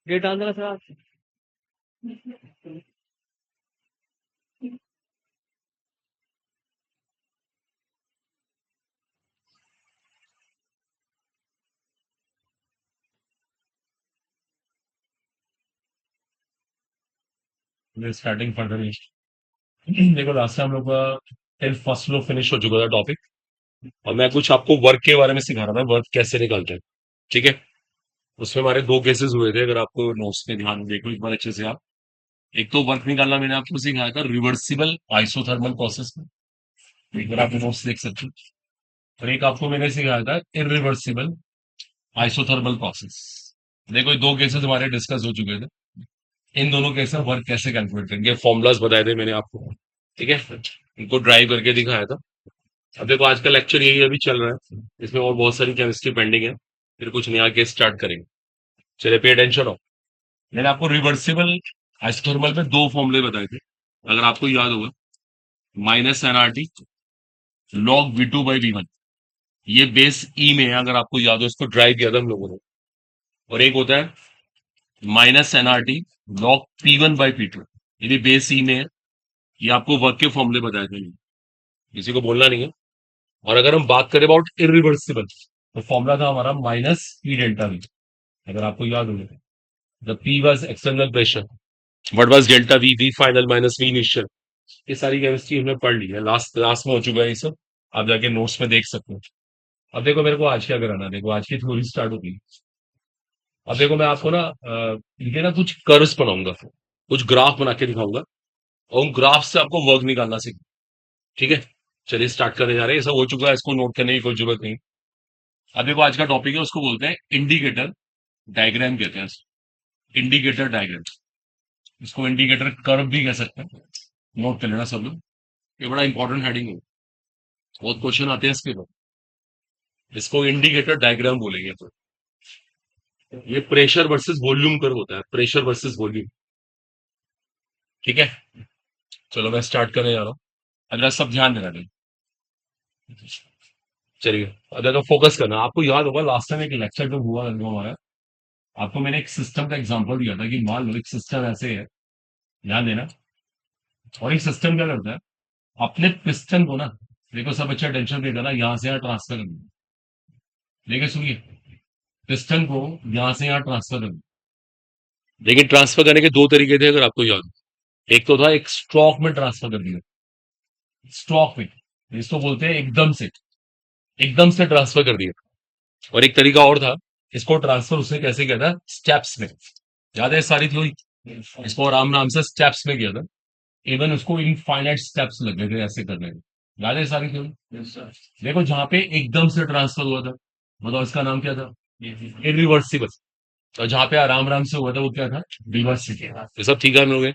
Date डाल देना sir. Starting further. देखो लास्ट टाइम हम लोग का टेन फर्स्ट फ्लो फिनिश हो चुका था टॉपिक, और मैं कुछ आपको वर्क के बारे में सिखा रहा था, वर्क कैसे निकालते हैं। ठीक है। उसमें हमारे दो केसेस हुए थे, अगर आपको नोट्स में ध्यान देखो एक बार अच्छे से आप। एक तो वर्क निकालना मैंने आपको सिखाया था रिवर्सिबल आइसोथर्मल प्रोसेस में, एक बार आप नोट्स देख सकते हो। और एक आपको मैंने सिखाया था इरिवर्सिबल आइसोथर्मल प्रोसेस। देखो ये दो केसेस हमारे डिस्कस हो चुके थे। इन दोनों केस में वर्क कैसे कैलकुलेट करेंगे, फॉर्मुलाज बताए थे मैंने आपको। ठीक है। इनको ड्राइव करके दिखाया था। अब देखो आज का लेक्चर यही अभी चल रहा है, इसमें और बहुत सारी केमिस्ट्री पेंडिंग है, फिर कुछ नया केस स्टार्ट करेंगे। चलिए पे अटेंशन हो। मैंने आपको रिवर्सिबल आइसोथर्मल में दो फॉर्मूले बताए थे, अगर आपको याद होगा। माइनस एनआरटी लॉग V2/V1, ये बेस ई में है, अगर आपको याद हो, इसको ड्राइव किया था हम लोगों ने। और एक होता है माइनस एनआरटी लॉग P1/P2, ये भी बेस ई में है। ये आपको वर्क के फॉर्मूले बताए थे, किसी को बोलना नहीं है। और अगर हम बात करें अबाउट इरिवर्सिबल, तो फॉर्मूला था हमारा माइनस पी डेल्टा वी, अगर आपको याद हो। The P was external pressure, what was delta V, V final minus V initial. ये सारी केमिस्ट्री हमने पढ़ ली है, लास्ट क्लास में हो चुका है ये सब। आप जाके नोट्स में देख सकते हो। अब देखो मेरे को आज क्या कराना है, देखो आज की थ्योरी स्टार्ट होगी। अब देखो मैं आपको ना इनके ना कुछ कर्व्स बनाऊंगा, कुछ ग्राफ बना के दिखाऊंगा, और उन ग्राफ से आपको वर्क निकालना सीख। ठीक है। चलिए स्टार्ट करने जा रहे हैं, ये सब हो चुका है, इसको नोट करने की कोई जरूरत नहीं। अब देखो आज का टॉपिक है, उसको बोलते हैं इंडिकेटर डायग्राम कहते हैं। इंडिकेटर डायग्राम, इसको इंडिकेटर कर्व भी कह सकते हैं। नोट कर लेना सब लोग, ये बड़ा इंपॉर्टेंट हेडिंग है, बहुत क्वेश्चन आते हैं इसके ऊपर। इसको इंडिकेटर डायग्राम बोलेंगे तो। ये प्रेशर वर्सेस वॉल्यूम कर्व होता है, प्रेशर वर्सेस वॉल्यूम। ठीक है। चलो मैं स्टार्ट करने जा रहा हूँ, अगला सब ध्यान देना दें। चलिए अब देखो फोकस करना। आपको याद होगा लास्ट टाइम एक लेक्चर जो हुआ जो हमारा, आपको मैंने एक सिस्टम का एग्जांपल दिया था कि मान लो एक सिस्टम ऐसे है, ध्यान देना। और एक सिस्टम क्या करता है, अपने पिस्टन को ना, देखो सब अच्छा टेंशन नहीं करना, यहाँ से यहाँ ट्रांसफर करना। देखिए सुनिए, पिस्टन को यहाँ से यहाँ ट्रांसफर करना। लेकिन ट्रांसफर करने के दो तरीके थे, अगर आपको याद हो। एक तो था एक स्ट्रोक में ट्रांसफर कर दिया, स्ट्रोक में, इसको बोलते हैं एकदम से ट्रांसफर कर दिया। और एक तरीका और था, इसको ट्रांसफर उसने कैसे किया था, स्टेप्स में। याद है सारी थ्योरी, इसको आराम आराम से स्टेप्स में किया था। इवन उसको इनफाइनाइट स्टेप्स लगे थे ऐसे करने में। याद है सारी थ्योरी। देखो जहां पे एकदम से ट्रांसफर हुआ था, बताओ इसका नाम क्या था, इरिवर्सिबल। और जहां पे आराम आराम से हुआ था वो क्या था, रिवर्सिबल। ये सब ठीक है हम लोग।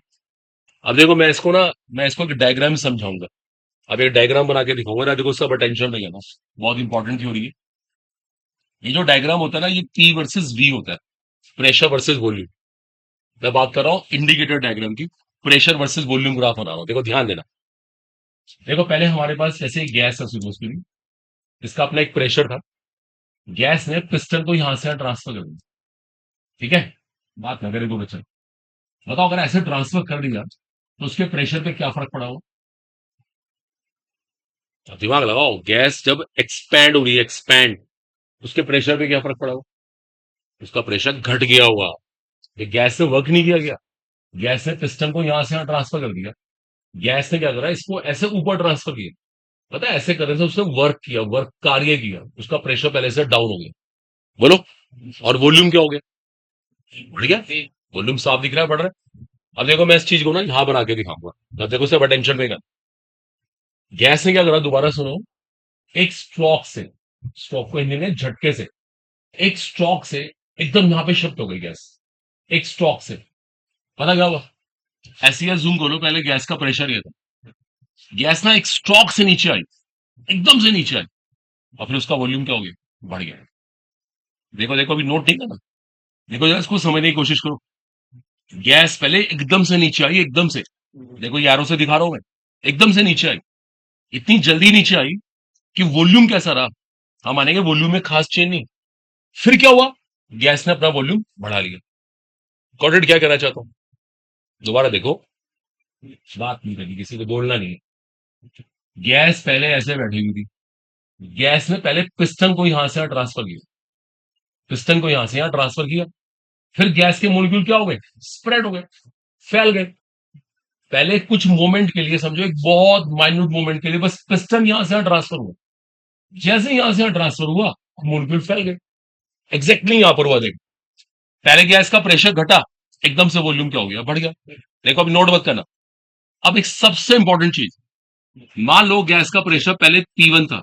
अब देखो मैं इसको ना, मैं इसको एक डायग्राम समझाऊंगा। अब एक डायग्राम बना के दिखाऊंगा ना, देखो सब अटेंशन में ना, बहुत इंपॉर्टेंट थ्योरी है। ये जो डायग्राम होता है ना, ये पी वर्सेस वी होता है, प्रेशर वर्सेस वॉल्यूम। मैं बात कर रहा हूँ इंडिकेटर डायग्राम की, प्रेशर वर्सेस वॉल्यूम ग्राफ बना रहा हूँ, देखो ध्यान देना। देखो पहले हमारे पास जैसे गैस है सपोज करिए, इसका अपना एक प्रेशर था। गैस ने पिस्टन को यहां से ट्रांसफर कर दिया। ठीक है। बात ना करें को बच्चा, बताओ अगर ऐसे ट्रांसफर कर दिया तो उसके प्रेशर पे क्या फर्क पड़ा हो। अब दिमाग लगाओ, गैस जब एक्सपैंड हो रही है, एक्सपैंड, उसके प्रेशर पे क्या फर्क पड़ा हो, उसका प्रेशर घट गया होगा। ये गैस से वर्क नहीं किया गया, गैस ने पिस्टन को यहां से यहां ट्रांसफर कर दिया। गैस ने क्या करा, इसको ऐसे ऊपर ट्रांसफर किया। पता है ऐसे करने से उसने वर्क किया, वर्क कार्य किया, उसका प्रेशर पहले से डाउन हो गया। बोलो। और वॉल्यूम क्या हो गया, बढ़ गया। वॉल्यूम साफ दिख रहा है, बढ़ रहा है। अब देखो मैं इस चीज को ना यहां बना के दिखाऊंगा, अब देखो सब अटेंशन में कर। गैस ने क्या करा, दोबारा सुनो। एक स्ट्रोक से, स्ट्रोक को हिंदी में झटके से, एक स्ट्रोक से एकदम यहां पे शिफ्ट हो गई गैस। एक स्ट्रोक से, पता क्या हुआ, ऐसी जूम करो, पहले गैस का प्रेशर ये था। गैस ना एक स्ट्रोक से नीचे आई, एकदम से नीचे आई, और फिर उसका वॉल्यूम क्या हो गया, बढ़ गया। देखो देखो अभी नोट नहीं करना, देखो जरा इसको समझने की कोशिश करो। गैस पहले एकदम से नीचे आई, एकदम से, देखो यारों से दिखा रहा हूं मैं, एकदम से नीचे आई। इतनी जल्दी नीचे आई कि वॉल्यूम कैसा रहा, हम मानेंगे वॉल्यूम में खास चेंज नहीं। फिर क्या हुआ, गैस ने अपना वॉल्यूम बढ़ा लिया। Got it? क्या कहना चाहता हूं? दोबारा देखो, बात नहीं करनी, किसी को बोलना नहीं है। गैस पहले ऐसे बैठी हुई थी, गैस ने पहले पिस्टन को यहां से यहां ट्रांसफर किया, पिस्टन को यहां से यहां ट्रांसफर किया, फिर गैस के मोलिक्यूल क्या हो गए? स्प्रेड हो गए, फैल गए। पहले कुछ मोमेंट के लिए, समझो एक बहुत माइन्यूट मोमेंट के लिए, बस पिस्टन यहां से यहां ट्रांसफर हुआ, जैसे यहां से यहां ट्रांसफर हुआ, मोलिक्यूल फैल गए। एग्जैक्टली यहां पर हुआ, देख, पहले गैस का प्रेशर घटा, एकदम से वॉल्यूम क्या हो गया? बढ़ गया। देखो अभी नोट मत करना। अब एक सबसे इंपॉर्टेंट चीज, मान लो गैस का प्रेशर पहले P1 था,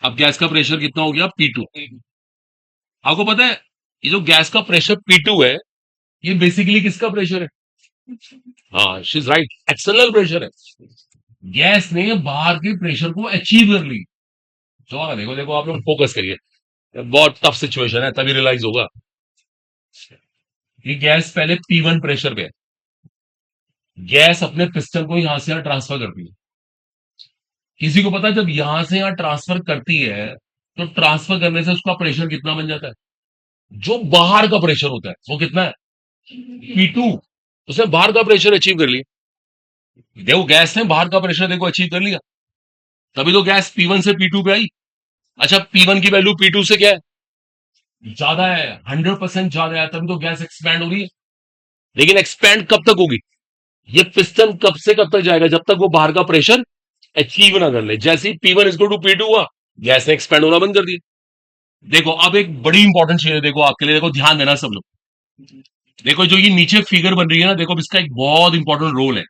अब गैस का प्रेशर कितना हो गया? P2। आपको पता है, ये जो गैस का प्रेशर P2 है, ये बेसिकली किसका प्रेशर है? हाँ, she is right, external pressure है। गैस ने बाहर के प्रेशर को अचीव कर ली। तो देखो देखो, आप लोग फोकस करिए, बहुत टफ सिचुएशन है, तभी रियलाइज होगा। ये गैस पहले P1 प्रेशर पे है, गैस अपने पिस्टन को यहां से यहां ट्रांसफर करती है। किसी को पता है, जब यहां से यहां ट्रांसफर करती है, तो ट्रांसफर करने से उसका प्रेशर कितना बन जाता है? जो बाहर का प्रेशर होता है वो कितना है? P2। उसने बाहर का प्रेशर अचीव कर लिया। देखो गैस ने बाहर का प्रेशर देखो अचीव कर लिया, तभी तो गैस P1 से P2 पे आई। अच्छा, P1 की वैल्यू P2 से क्या है? ज्यादा है, 100% ज्यादा है, तभी तो गैस एक्सपैंड हो रही है। लेकिन एक्सपैंड कब तक होगी? ये पिस्टन कब से कब तक जाएगा? जब तक वो बाहर का प्रेशर अचीव ना कर ले। जैसे ही P1 इज टू P2 हुआ, गैस ने एक्सपैंड होना बंद कर दिया। देखो अब एक बड़ी इंपॉर्टेंट चीज है, देखो आपके लिए, देखो ध्यान देना सब लोग। देखो जो ये नीचे फिगर बन रही है ना, देखो अब इसका एक बहुत इंपॉर्टेंट रोल है।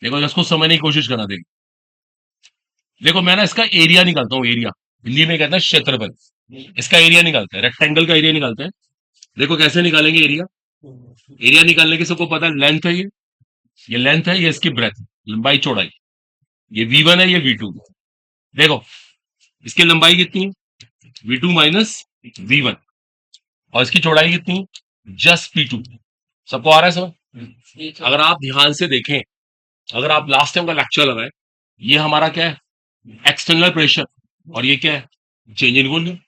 देखो इसको समझने की कोशिश करना। देखो देखो, मैं ना इसका एरिया निकालता हूँ, एरिया हिंदी में कहते हैं क्षेत्रफल। इसका एरिया निकालते हैं, रेक्टेंगल का एरिया निकालते हैं। देखो कैसे निकालेंगे एरिया? एरिया निकालने की सबको पता है, लेंथ है ये लेंथ है, ये इसकी ब्रेथ, लंबाई चौड़ाई। ये V1 है, ये V2। देखो इसकी लंबाई कितनी है? V2 minus V1। और इसकी चौड़ाई कितनी है? Just P2। सबको आ रहा है समझ? अगर आप ध्यान से देखें, अगर आप लास्ट टाइम का लेक्चर लगाए, ये हमारा क्या है? External pressure. और ये क्या है? Change in volume.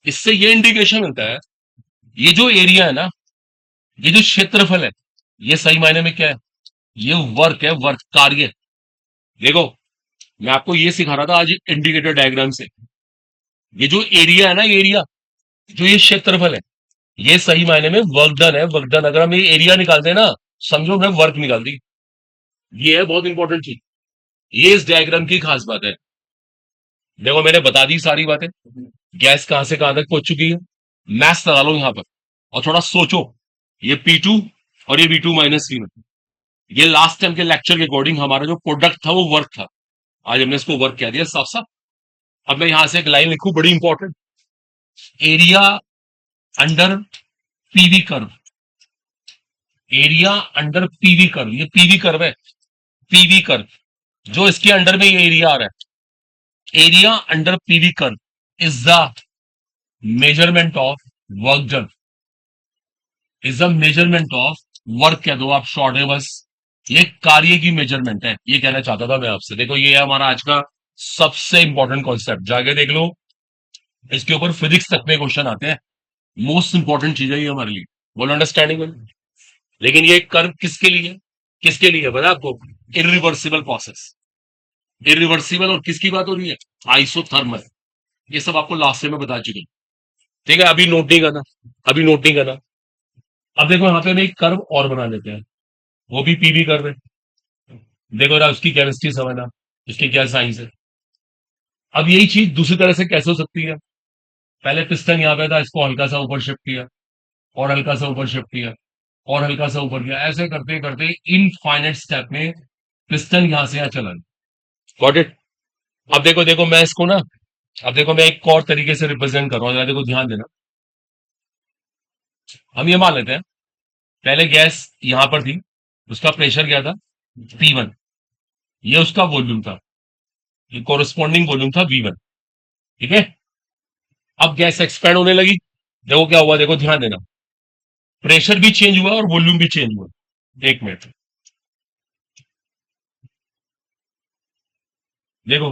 इससे ये इंडिकेशन मिलता है, ये जो एरिया है ना, ये जो क्षेत्रफल है, ये सही मायने में क्या है? ये वर्क है, वर्क, कार्य। देखो मैं आपको ये सिखा रहा था आज इंडिकेटर डायग्राम से। ये जो एरिया है ना, एरिया, जो ये क्षेत्रफल है, ये सही मायने में वर्क डन है, वर्क डन। अगर हम ये एरिया निकालते हैं ना, समझो हमने वर्क निकाल दी। ये है बहुत इंपॉर्टेंट चीज, ये इस डायग्राम की खास बात है। देखो मैंने बता दी सारी बातें, गैस कहां से कहां तक पहुंच चुकी है। मैथ्स लगा लो यहां पर और थोड़ा सोचो। ये P2 और ये V2 माइनस V1, ये लास्ट टाइम के लेक्चर के अकॉर्डिंग हमारा जो प्रोडक्ट था वो वर्क था। आज हमने इसको वर्क कह दिया साफ साफ। अब मैं यहां से एक लाइन लिखूं बड़ी important, area under PV curve. Area under PV curve, ये पीवी कर्व है, पीवी कर्व, जो इसके अंडर में ये एरिया आ रहा है, area under PV curve is the measurement of work done, is the measurement of work. कह दो आप शॉर्ट है बस, ये कार्य की मेजरमेंट है, ये कहना चाहता था मैं आपसे। देखो ये है हमारा आज का सबसे इंपॉर्टेंट कॉन्सेप्ट, जाके देख लो, इसके ऊपर फिजिक्स तक में क्वेश्चन आते हैं। मोस्ट इंपॉर्टेंट चीज है ये हमारे लिए, बोलो अंडरस्टैंडिंग में। लेकिन ये कर्व किसके लिए, किसके लिए पता है आपको? Irreversible process, irreversible. और किसकी बात हो रही है? आइसोथर्मल। ये सब आपको लास्ट में बता चुके हैं, ठीक है? अभी नोट नहीं करना, अभी नोट नहीं करना। अब देखो यहाँ पे हम एक कर्व और बना लेते हैं, वो भी पीवी कर्व है। देखो ना उसकी केमिस्ट्री समझना, इसकी क्या साइंस है। अब यही चीज दूसरी तरह से कैसे हो सकती है? पहले पिस्टन यहाँ पे था, इसको हल्का सा ऊपर शिफ्ट किया, और हल्का सा ऊपर शिफ्ट किया, और हल्का सा ऊपर किया, ऐसे करते करते इनफाइनाइट स्टेप में पिस्टन यहां से यहां चला। Got it? अब देखो देखो मैं इसको ना, अब देखो मैं एक और तरीके से रिप्रेजेंट कर रहा हूं, देखो ध्यान देना। हम ये मान लेते हैं, पहले गैस यहां पर थी, उसका प्रेशर क्या था? P1। ये उसका वॉल्यूम था, ये कोरिस्पॉन्डिंग वॉल्यूम था V1। ठीक है? अब गैस एक्सपैंड होने लगी, देखो क्या हुआ, देखो ध्यान देना, प्रेशर भी चेंज हुआ और वॉल्यूम भी चेंज हुआ। एक मिनट, देखो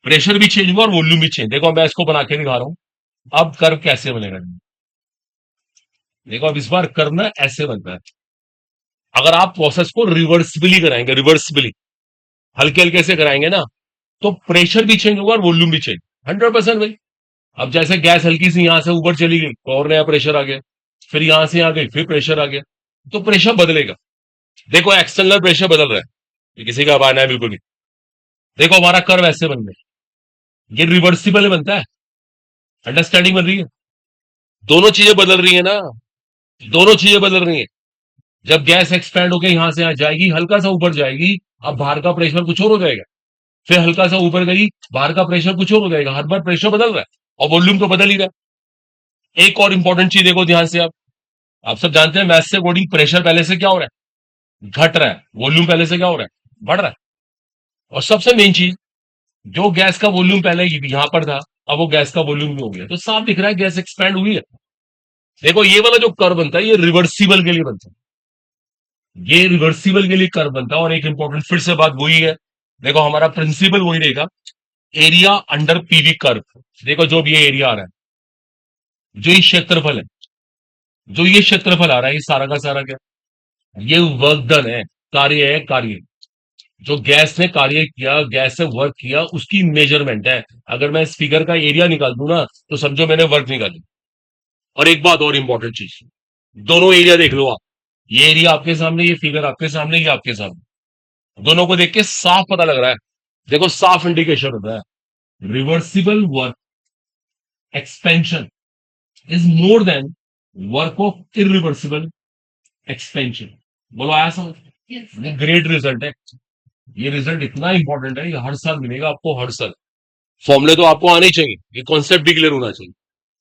प्रेशर भी चेंज हुआ और वॉल्यूम भी चेंज। देखो मैं इसको बना के दिखा रहा हूं, अब कर्व कैसे बनेगा। देखो अब इस बार करना ऐसे बनता है। अगर आप प्रोसेस को रिवर्सिबली कराएंगे, रिवर्सिबली हल्के हल्के से कराएंगे ना, तो प्रेशर भी चेंज होगा और वॉल्यूम भी चेंज। 100% भाई। अब जैसे गैस हल्की सी यहां से ऊपर चली गई तो और नया प्रेशर आ गया, फिर यहां से आ गई फिर प्रेशर आ गया, तो प्रेशर बदलेगा। देखो एक्सटर्नल प्रेशर बदल रहा है, ये किसी का बहाना है बिल्कुल भी। देखो हमारा कर्व ऐसे बन गया, ये रिवर्सिबल बनता है। अंडरस्टैंडिंग बन रही है? दोनों चीजें बदल रही है ना, दोनों चीजें बदल रही है। जब गैस एक्सपैंड होकर यहां से यहां जाएगी, हल्का सा ऊपर जाएगी, अब बाहर का प्रेशर कुछ और हो जाएगा। फिर हल्का सा ऊपर गई, बाहर का प्रेशर कुछ और हो जाएगा। हर बार प्रेशर बदल रहा है और वॉल्यूम तो बदल ही रहा है। एक और इंपॉर्टेंट चीज देखो ध्यान से, आप सब जानते हैं मैथ से अकॉर्डिंग प्रेशर पहले से क्या हो रहा है, घट रहा है। वॉल्यूम पहले से क्या हो रहा है, बढ़ रहा है। और सबसे मेन चीज, जो गैस का वॉल्यूम पहले यहां पर था, अब वो गैस का वॉल्यूम भी हो गया, तो साफ दिख रहा है गैस एक्सपैंड हुई है। देखो ये वाला जो कर्व बनता है, ये रिवर्सिबल के लिए बनता है। ये रिवर्सिबल के लिए कर्व बनता है। और एक इंपॉर्टेंट फिर से बात वही है, देखो हमारा प्रिंसिपल वही रहेगा, एरिया अंडर पीवी कर्व। देखो जो भी ये एरिया आ रहा है, जो ये क्षेत्रफल है, जो ये क्षेत्रफल आ रहा है, ये सारा का सारा क्या, ये वर्क डन है, कार्य है, कार्य। जो गैस ने कार्य किया, गैस से वर्क किया, उसकी मेजरमेंट है। अगर मैं इस फिगर का एरिया निकाल दूं ना, तो समझो मैंने वर्क निकाली। और एक बात और इंपॉर्टेंट चीज, दोनों एरिया देख लो आप, ये एरिया आपके सामने, ये फिगर आपके सामने, ये आपके सामने, दोनों को देख के साफ पता लग रहा है। देखो साफ इंडिकेशन होता है, reversible work expansion is more than work of irreversible expansion. बोलो आया समझ? ये ग्रेट रिजल्ट है। ये रिजल्ट इतना इंपॉर्टेंट है, ये हर साल मिलेगा आपको, हर साल। फॉर्मूले तो आपको आने ही चाहिए, ये कॉन्सेप्ट भी क्लियर होना चाहिए।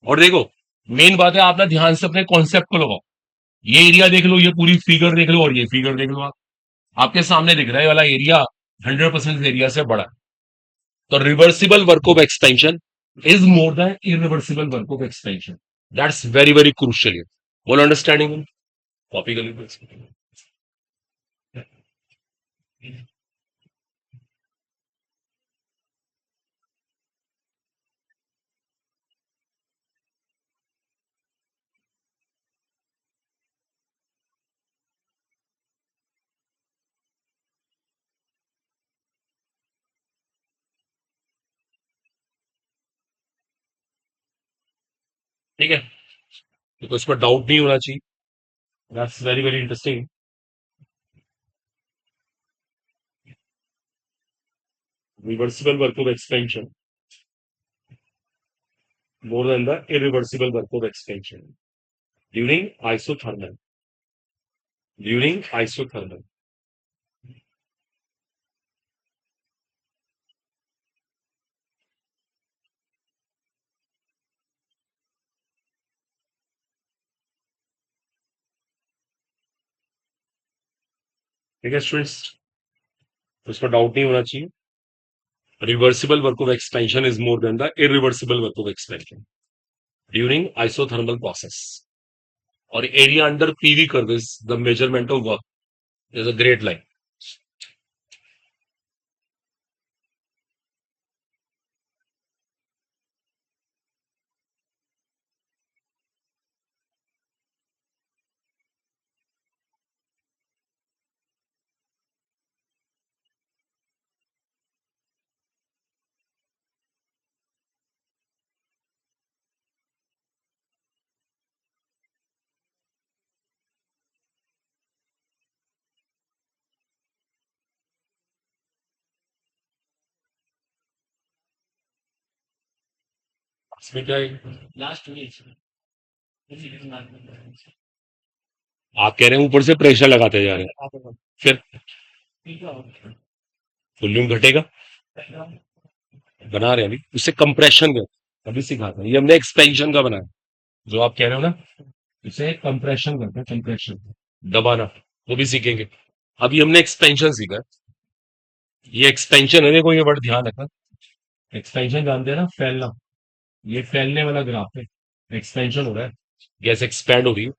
और देखो मेन बात है, आप ना ध्यान से अपने कॉन्सेप्ट को लगाओ। ये एरिया देख लो, ये पूरी फिगर देख लो, और ये फिगर देख लो, आप आपके सामने दिख रहा है वाला एरिया 100% एरिया से बड़ा है। तो reversible work of expansion is more then irreversible work of expansion. That's very very crucial. बोलो अंडरस्टैंडिंग? कॉपी कर लीजिए। ठीक है, तो इस पर डाउट नहीं होना चाहिए। That's very very interesting. Reversible work of expansion more than the irreversible work of expansion during isothermal. During isothermal. ठीक है स्टूडेंट्स, तो इस पर डाउट नहीं होना चाहिए। Reversible work of expansion is more then the irreversible work of expansion during isothermal process. और area under PV curve is the measurement of work, is a great line. इसमें क्या है? आप कह रहे हैं ऊपर से प्रेशर लगाते जा रहे हैं, फिर वॉल्यूम घटेगा। बना रहे हैं अभी उससे कंप्रेशन का, अभी सिखाते हैं। ये हमने एक्सपेंशन का बनाया, जो आप कह रहे हो ना, इसे कंप्रेशन करते हैं, कंप्रेशन, दबाना, वो भी सीखेंगे। अभी हमने एक्सपेंशन सीखा है। ये एक्सपेंशन है, देखो ये वर्ड ध्यान रखना। एक्सपेंशन जानते हैं ना, फैलना, ये फैलने वाला ग्राफ है, एक्सपेंशन हो रहा है, गैस एक्सपैंड हो रही है।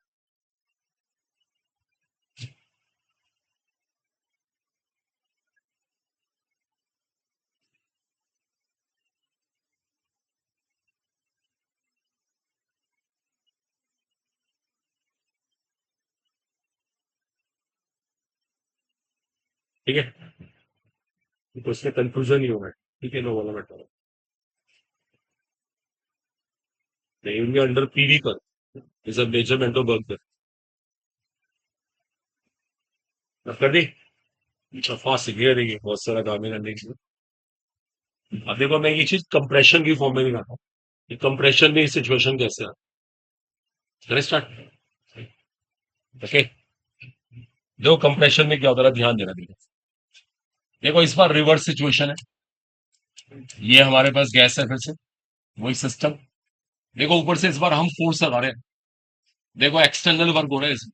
ठीक है, तो इसमें कंफ्यूजन नहीं होगा। ठीक है, नो वाला बेटर। नहीं, अंडर पीवी कर is a measurement of work. कर दी। अच्छा, फास्ट सीख रही है, बहुत सारा काम है करने के लिए। अब देखो, मैं ये चीज कंप्रेशन की फॉर्म में दिखाता हूँ कि कंप्रेशन में सिचुएशन कैसे है। करें स्टार्ट। ओके, देखो कंप्रेशन में क्या होता है, ध्यान देना। देखो, देखो इस बार रिवर्स सिचुएशन है। ये हमारे पास गैस है, फिर से वही सिस्टम। देखो ऊपर से इस बार हम फोर्स लगा रहे हैं। देखो एक्सटर्नल वर्क हो रहा है इसमें।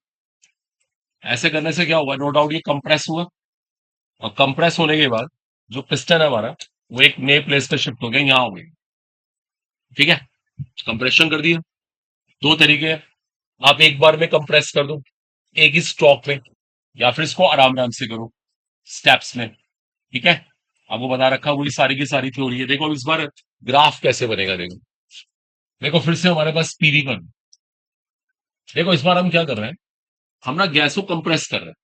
ऐसे करने से क्या हुआ, नो डाउट ये कंप्रेस हुआ। और कंप्रेस होने के बाद जो पिस्टन है हमारा, वो एक नए प्लेस पे शिफ्ट हो गया, यहाँ हो गई। ठीक है, कंप्रेशन कर दिया। दो तरीके हैं, आप एक बार में कंप्रेस कर दो, एक ही स्ट्रोक में, या फिर इसको आराम आराम से करो, स्टेप्स में। ठीक है, आपको बता रखा, वही सारी की सारी थ्योरी है। देखो अब इस बार ग्राफ कैसे बनेगा। देखो, देखो फिर से हमारे पास पीवी कर। देखो इस बार हम क्या कर रहे हैं, हम ना गैस को कंप्रेस कर रहे हैं।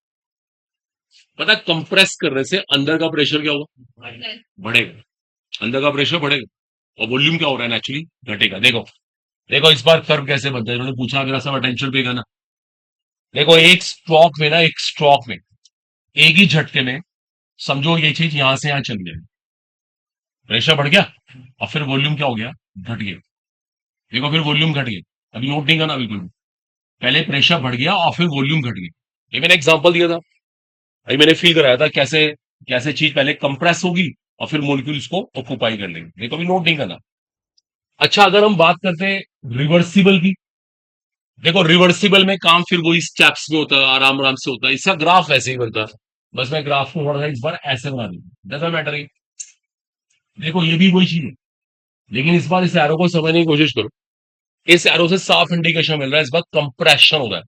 पता है कंप्रेस करने से अंदर का प्रेशर क्या होगा, बढ़ेगा। अंदर का प्रेशर बढ़ेगा और वॉल्यूम क्या हो रहा है, नेचुरली घटेगा। देखो, देखो इस बार कर्व कैसे बनता है, इन्होंने पूछा मेरा सब अटेंशन पे ना। देखो एक स्ट्रोक में ना, एक स्ट्रोक में, एक ही झटके में, समझो ये चीज यहां से यहां चल गई, प्रेशर बढ़ गया और फिर वॉल्यूम क्या हो गया, घट गया। देखो फिर वॉल्यूम घट गया। अभी नोट नहीं करना बिल्कुल भी। पहले प्रेशर बढ़ गया और फिर वॉल्यूम घट गया। ये मैंने एग्जांपल दिया था, अभी मैंने फील कराया था कैसे, कैसे चीज पहले कंप्रेस होगी और फिर मोलिक्यूल्स को ऑक्यूपाई कर लेंगे। देखो अभी नोट नहीं करना। अच्छा, अगर हम बात करते हैं रिवर्सिबल की। देखो रिवर्सिबल में काम फिर वही स्टेप्स में होता है, आराम आराम से होता है। इसका ग्राफ ऐसे ही बनता है। बस मैं ग्राफ को थोड़ा सा इस बार ऐसे बना दूंगा, डजंट मैटर। देखो ये भी वही चीज है, लेकिन इस बार इस एरो को समझने की कोशिश करो। इस एरो से साफ इंडिकेशन मिल रहा है, इस बार कंप्रेशन हो रहा है।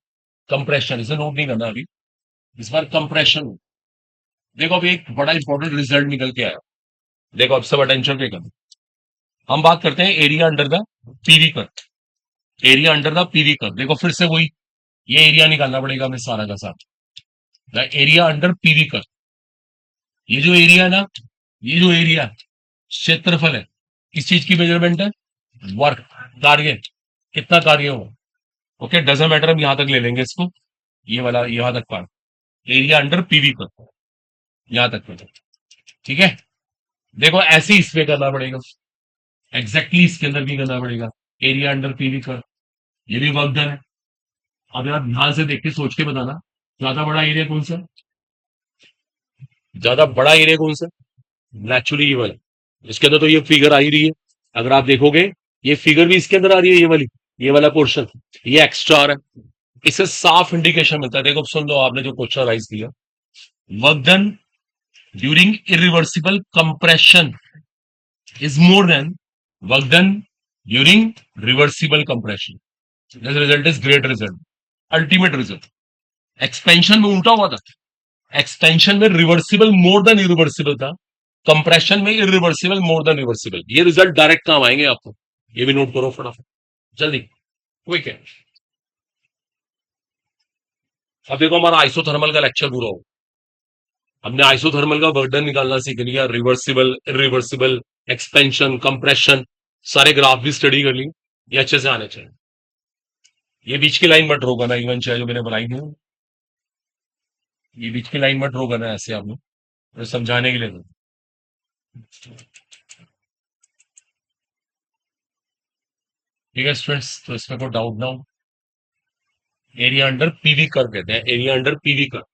कंप्रेशन, इसे नोट नहीं करना अभी। इस बार कंप्रेशन। देखो अभी एक बड़ा इंपॉर्टेंट रिजल्ट निकल के आया। देखो अब सब अटेंशन पे करो। हम बात करते हैं area under the PV curve. Area under the PV curve, देखो फिर से वही, ये एरिया निकालना पड़ेगा हमें सारा का साथ। The area under PV curve, ये जो एरिया है ना, ये जो एरिया क्षेत्रफल है, किस चीज की मेजरमेंट है, वर्क, कार्य, कितना कार्य हो। ओके, डजंट मैटर, हम यहां तक ले लेंगे इसको, ये वाला यहां तक part, area under PV curve, यहां तक। ठीक है, देखो ऐसे ही इसमें करना पड़ेगा, एग्जैक्टली इसके अंदर भी करना पड़ेगा, एरिया अंडर पीवी कर्व। ये भी वर्क डन है। अब यार ध्यान से देख के सोच के बताना, ज्यादा बड़ा एरिया कौन सा, ज्यादा बड़ा एरिया कौन सा, नेचुरली ये वाला। इसके अंदर तो ये फिगर आ ही रही है, अगर आप देखोगे ये फिगर भी इसके अंदर आ रही है, ये वाली, ये वाला पोर्शन, ये एक्स्ट्रा आ रहा है। इससे साफ इंडिकेशन मिलता है। देखो सुन लो, आपने जो क्वेश्चन राइज किया, work done during irreversible compression is more than work done during reversible compression. This result is great result, ultimate result. Expansion में उल्टा हुआ था, एक्सपेंशन में रिवर्सिबल मोर देन इरिवर्सिबल था, कंप्रेशन में इरिवर्सिबल मोर देन रिवर्सिबल। ये result direct काम आएंगे आपको, ये भी नोट करो फटाफट, जल्दी, क्विक है। अब देखो हमारा आइसोथर्मल का लेक्चर पूरा हो, हमने आइसोथर्मल का वर्क डन निकालना सीख लिया, रिवर्सिबल, इरिवर्सिबल, एक्सपेंशन, कंप्रेशन, सारे ग्राफ भी स्टडी कर ली। ये अच्छे से आने चाहिए। ये बीच की लाइन मत ड्रॉ करना, इवन चाहे जो मैंने बनाई थी, ये बीच की लाइन मत ड्रॉ करना ऐसे आपने, तो समझाने के लिए था। ठीक है स्टूडेंट्स, तो इसमें कोई डाउट ना हो। एरिया अंडर पीवी कर्व कहते हैं, area under PV curve.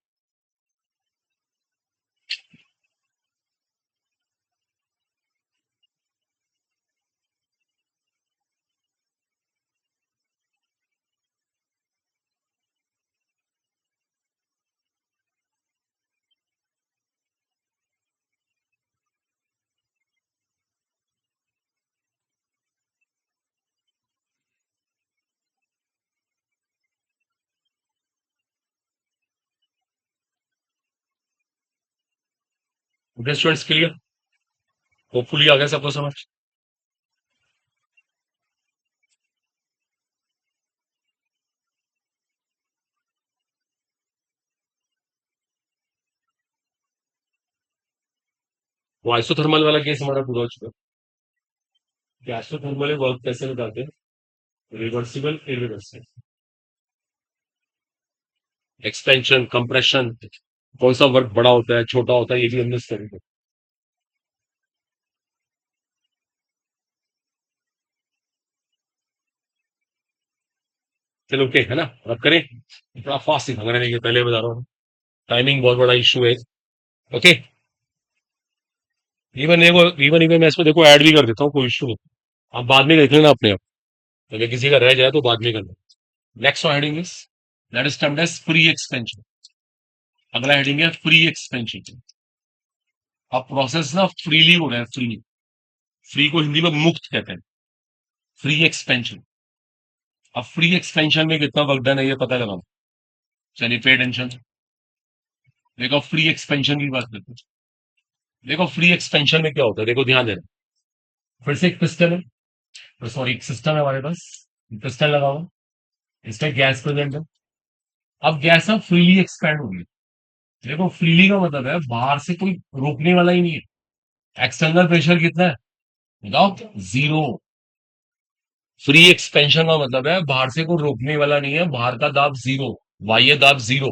Okay students, clear, hopefully आ गया सबको समझ। वो आइसोथर्मल वाला केस हमारा पूरा हो चुका है कि आइसोथर्मल वर्क कैसे निकालते हैं, रिवर्सिबल इरिवर्सिबल, एक्सपेंशन कंप्रेशन, कौन सा वर्क बड़ा होता है छोटा होता है ये भी हमने स्टडी किया। चलो ओके है ना, अब करें थोड़ा फास्ट सिखाना नहीं, पहले बता रहा हूँ टाइमिंग बहुत बड़ा इशू है। ओके, इवन देखो, इवन मैं इसमें देखो ऐड भी कर देता हूँ, कोई इशू नहीं। आप बाद में देख लेना अपने आप, अगर किसी का रह जाए तो बाद में करना। Next heading is that is termed as free expansion. अगला हेडिंग है फ्री एक्सपेंशन। अब प्रोसेस ना फ्रीली हो रहा है, फ्री, फ्री को हिंदी में मुक्त कहते हैं, फ्री एक्सपेंशन। अब फ्री एक्सपेंशन में कितना वर्क डन है ये पता लगाओ। चलिए पे टेंशन, देखो फ्री एक्सपेंशन की बात करते हैं। देखो फ्री एक्सपेंशन में क्या होता है, देखो ध्यान देना। फिर से एक पिस्टन है, सॉरी एक सिस्टम है हमारे पास, पिस्टन लगा हुआ, इसमें गैस प्रेजेंट है। अब गैस अब फ्रीली एक्सपैंड होगी। देखो फ्रीली का मतलब है बाहर से कोई रोकने वाला ही नहीं है। एक्सटर्नल प्रेशर कितना है बताओ, जीरो। फ्री एक्सपेंशन का मतलब है बाहर से कोई रोकने वाला नहीं है, बाहर का दाब जीरो, बाह्य दाब जीरो।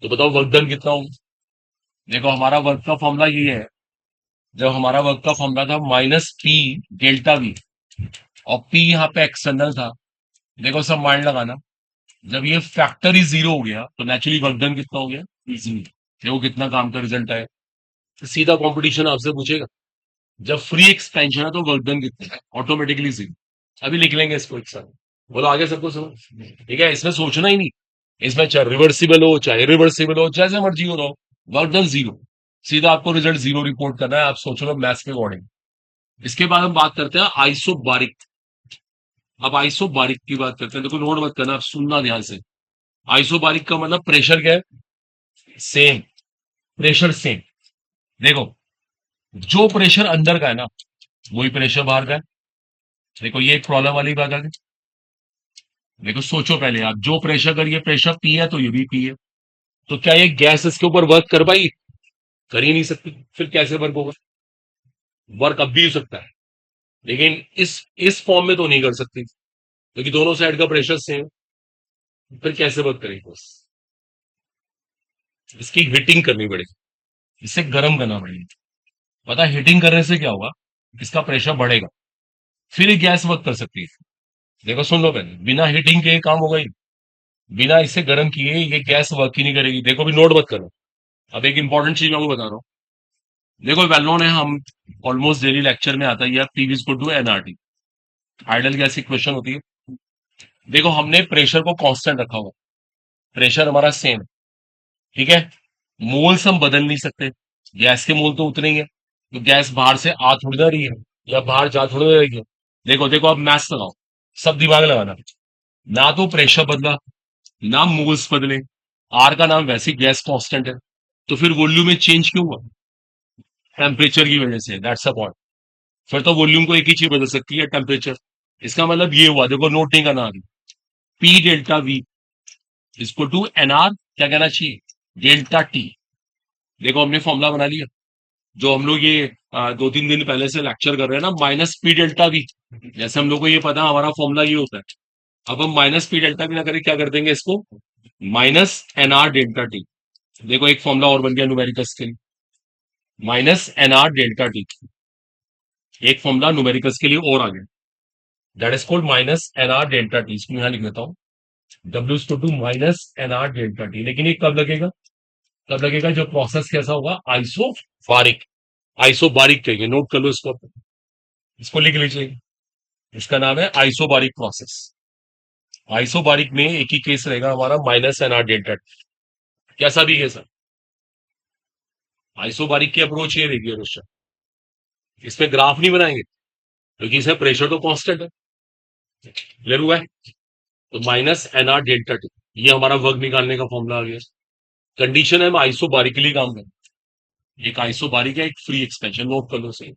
तो बताओ वर्क डन कितना होगा। देखो हमारा वर्क का फॉर्मूला ये है, जब हमारा वर्क का फॉर्मूला था माइनस पी डेल्टा वी, और पी यहाँ पे एक्सटर्नल था। देखो सब माइंड लगाना, जब ये फैक्टर ही जीरो हो गया तो नेचुरली वर्क डन कितना हो गया, इजीली। देखो कितना काम का रिजल्ट आया। तो सीधा कंपटीशन आपसे पूछेगा, जब फ्री एक्सपेंशन है तो वर्क डन कितना है, ऑटोमेटिकली जीरो। अभी लिख लेंगे इसको एक साथ, बोलो आगे सबको सुनो। ठीक है, इसमें सोचना ही नहीं, इसमें चाहे रिवर्सिबल हो चाहे रिवर्सिबल हो जैसे मर्जी हो रहा हो, वर्क डन जीरो। सीधा आपको रिजल्ट जीरो रिपोर्ट करना है, आप सोच लो मैथ्स के अकॉर्डिंग। इसके बाद हम बात करते हैं आइसोबारिक। अब आइसोबारिक की बात करते हैं, देखो नोट मत करना, आप सुनना ध्यान से। आइसोबारिक का मतलब प्रेशर क्या है, सेम, प्रेशर सेम। देखो जो प्रेशर अंदर का है ना वही प्रेशर बाहर का है। देखो ये एक प्रॉब्लम वाली बात आ गई। देखो सोचो पहले आप, जो प्रेशर कर, ये प्रेशर पी है तो ये भी पी है, तो क्या ये गैस इसके ऊपर वर्क कर पाई, कर ही नहीं सकती। फिर कैसे वर्क होगा, वर्क अब भी हो सकता है लेकिन इस फॉर्म में तो नहीं कर सकती, क्योंकि दोनों साइड का प्रेशर सेम। फिर कैसे वर्क करेगी बस, इसकी हीटिंग करनी पड़ेगी, इसे गर्म करना पड़ेगा। पता है हीटिंग करने से क्या होगा, इसका प्रेशर बढ़ेगा, फिर ये गैस वर्क कर सकती है। देखो सुन लो पहले, बिना हीटिंग के ये काम होगा ही नहीं। बिना इसे गर्म किए ये गैस वर्क ही नहीं करेगी। देखो भी नोट मत करो, अब एक इंपॉर्टेंट चीज मैं आपको बता रहा हूँ। देखो वेल नोन है, हम ऑलमोस्ट डेली लेक्चर में आता ही है, P is equal to NRT, ideal gas equation होती है। देखो हमने प्रेशर को कांस्टेंट रखा हुआ, प्रेशर हमारा सेम, ठीक है। मोल्स हम बदल नहीं सकते, गैस के मोल तो उतने ही है, तो गैस बाहर से आ थोड़ी ना रही है या बाहर जा थोड़ी ना रही है। देखो देखो अब मैथ्स लगाओ, सब दिमाग लगाना। ना तो प्रेशर बदला, ना मोल्स बदले, आर का नाम वैसे गैस कांस्टेंट है, तो फिर वॉल्यूम में चेंज क्यों हुआ, टेम्परेचर की वजह से, दैट्स अ पॉइंट। फिर तो वॉल्यूम को एक ही चीज बदल सकती है, टेम्परेचर। इसका मतलब ये हुआ, देखो नोट नहीं करना अभी, पी डेल्टा वी इसको टू एन आर क्या कहना चाहिए, डेल्टा टी। देखो हमने फॉर्मूला बना लिया, जो हम लोग ये 2-3 दिन पहले से लेक्चर कर रहे हैं ना, माइनस पी डेल्टा वी। जैसे हम लोग को ये पता है हमारा फॉर्मूला ये होता है, अब हम माइनस पी डेल्टा वी ना करें, क्या कर देंगे इसको, minus N R delta T. देखो एक फॉर्मूला और बन गया न्यूमेरिकल्स के लिए, minus N R delta T. एक फॉर्मूला न्यूमेरिकल्स के लिए और आ गया, that is called minus N R delta T. इसको यहां लिख देता हूँ, W is to minus N R delta T. लेकिन ये कब लगेगा, तब लगेगा जब प्रोसेस कैसा होगा, आइसोबारिक। आइसोबारिक कहेंगे, नोट कर लो इसको, इसको लिख लीजिए। इसका नाम है आइसोबारिक प्रोसेस। आइसोबारिक में एक ही केस रहेगा हमारा, माइनस एन आर डेल्टा। कैसा भी केस है, आइसोबारिक की अप्रोच ये रहेगी हमेशा। इसमें ग्राफ नहीं बनाएंगे क्योंकि इसमें प्रेशर तो कांस्टेंट है, क्लियर हुआ है। तो minus N R delta T, ये हमारा वर्क निकालने का फॉर्मूला आ गया। कंडीशन है हम आइसोबारिकली काम करें, एक आइसोबारिक है एक फ्री एक्सपेंशन, नोट कर लो सही।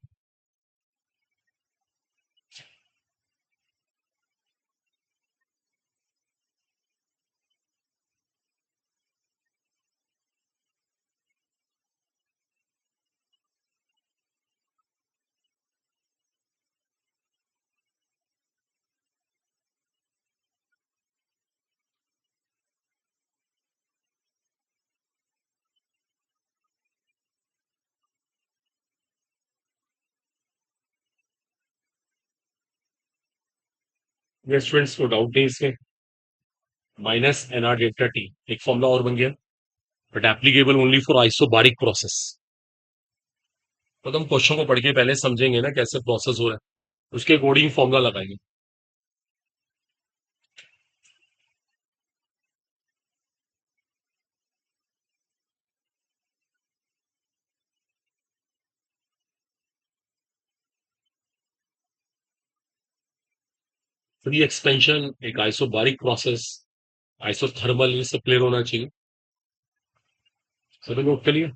ये स्टूडेंट्स को डाउट नहीं इसमें, minus N R delta T एक फॉर्मूला और बन गया, but applicable only for isobaric process. तो हम क्वेश्चन को पढ़ के पहले समझेंगे ना कैसे प्रोसेस हो रहा है, उसके अकॉर्डिंग फॉर्मूला लगाएंगे। फ्री एक्सपेंशन एक आइसोबारिक प्रोसेस, आइसोथर्मल, ये सब क्लियर होना चाहिए। सभी नोट के लिए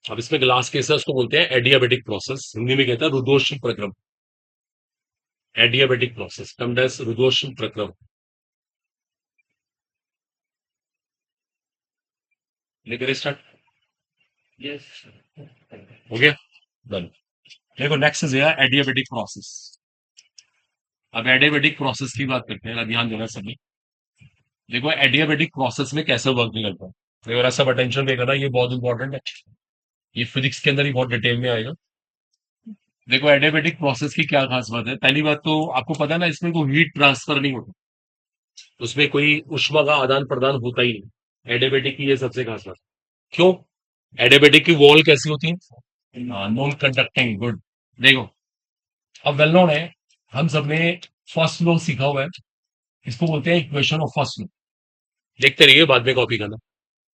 अब इसमें ग्लास केसेस को बोलते हैं एडियाबेटिक प्रोसेस, हिंदी में कहता है रुद्धोष्म प्रक्रम। एडियाबेटिक प्रोसेस टर्म्ड एज रुद्धोष्म प्रक्रम। लेकर स्टार्ट, हो गया, डन। देखो नेक्स्ट इज एडियाबेटिक प्रोसेस। अब एडियाबेटिक प्रोसेस की बात करते हैं, ध्यान देना सभी। देखो एडियाबेटिक प्रोसेस में कैसे वर्क निकलता है, देखो ऐसा अटेंशन पे करना, ये बहुत इंपॉर्टेंट है, ये फिजिक्स के अंदर ही बहुत डिटेल में आएगा। देखो एडियाबेटिक प्रोसेस की क्या खास बात है, पहली बात तो आपको पता है ना, इसमें कोई हीट ट्रांसफर नहीं होता, उसमें कोई उष्मा का आदान प्रदान होता ही नहीं, एडियाबेटिक की ये सबसे खास बात। क्यों? एडियाबेटिक की वॉल कैसी होती है? Non conducting, good. देखो अब वेल नोन है, हम सबने फर्स्ट लॉ सीखा हुआ है, इसको बोलते हैं इक्वेशन ऑफ फर्स्ट लॉ। देखते रहिए, बाद में कॉपी करना,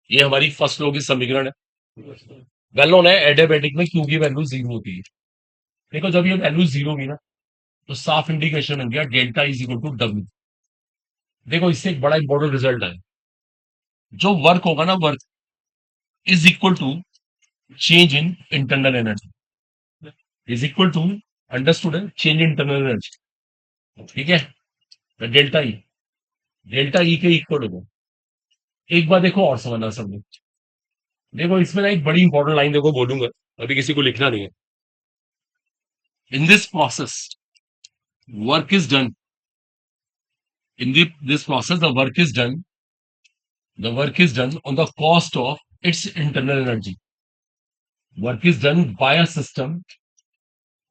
ये हमारी फर्स्ट लॉ की समीकरण है। वेल नोन है एडियाबेटिक में क्यू की वैल्यू जीरो होती है। देखो जब ये वैल्यू जीरो होगी ना, तो साफ इंडिकेशन बन गया delta is equal to W. देखो इससे एक बड़ा इंपॉर्टेंट रिजल्ट है, जो वर्क होगा ना, work is equal to change in internal energy, is equal to, understood है, चेंज इन इंटरनल एनर्जी। ठीक है, तो डेल्टा ई के इक्वल होगा। एक बार देखो और समझना सबने, देखो इसमें ना एक बड़ी इंपॉर्टेंट लाइन देखो बोलूंगा, अभी किसी को लिखना नहीं है। In this process work is done, in this process the work is done on the cost of its internal energy. Work is done by a system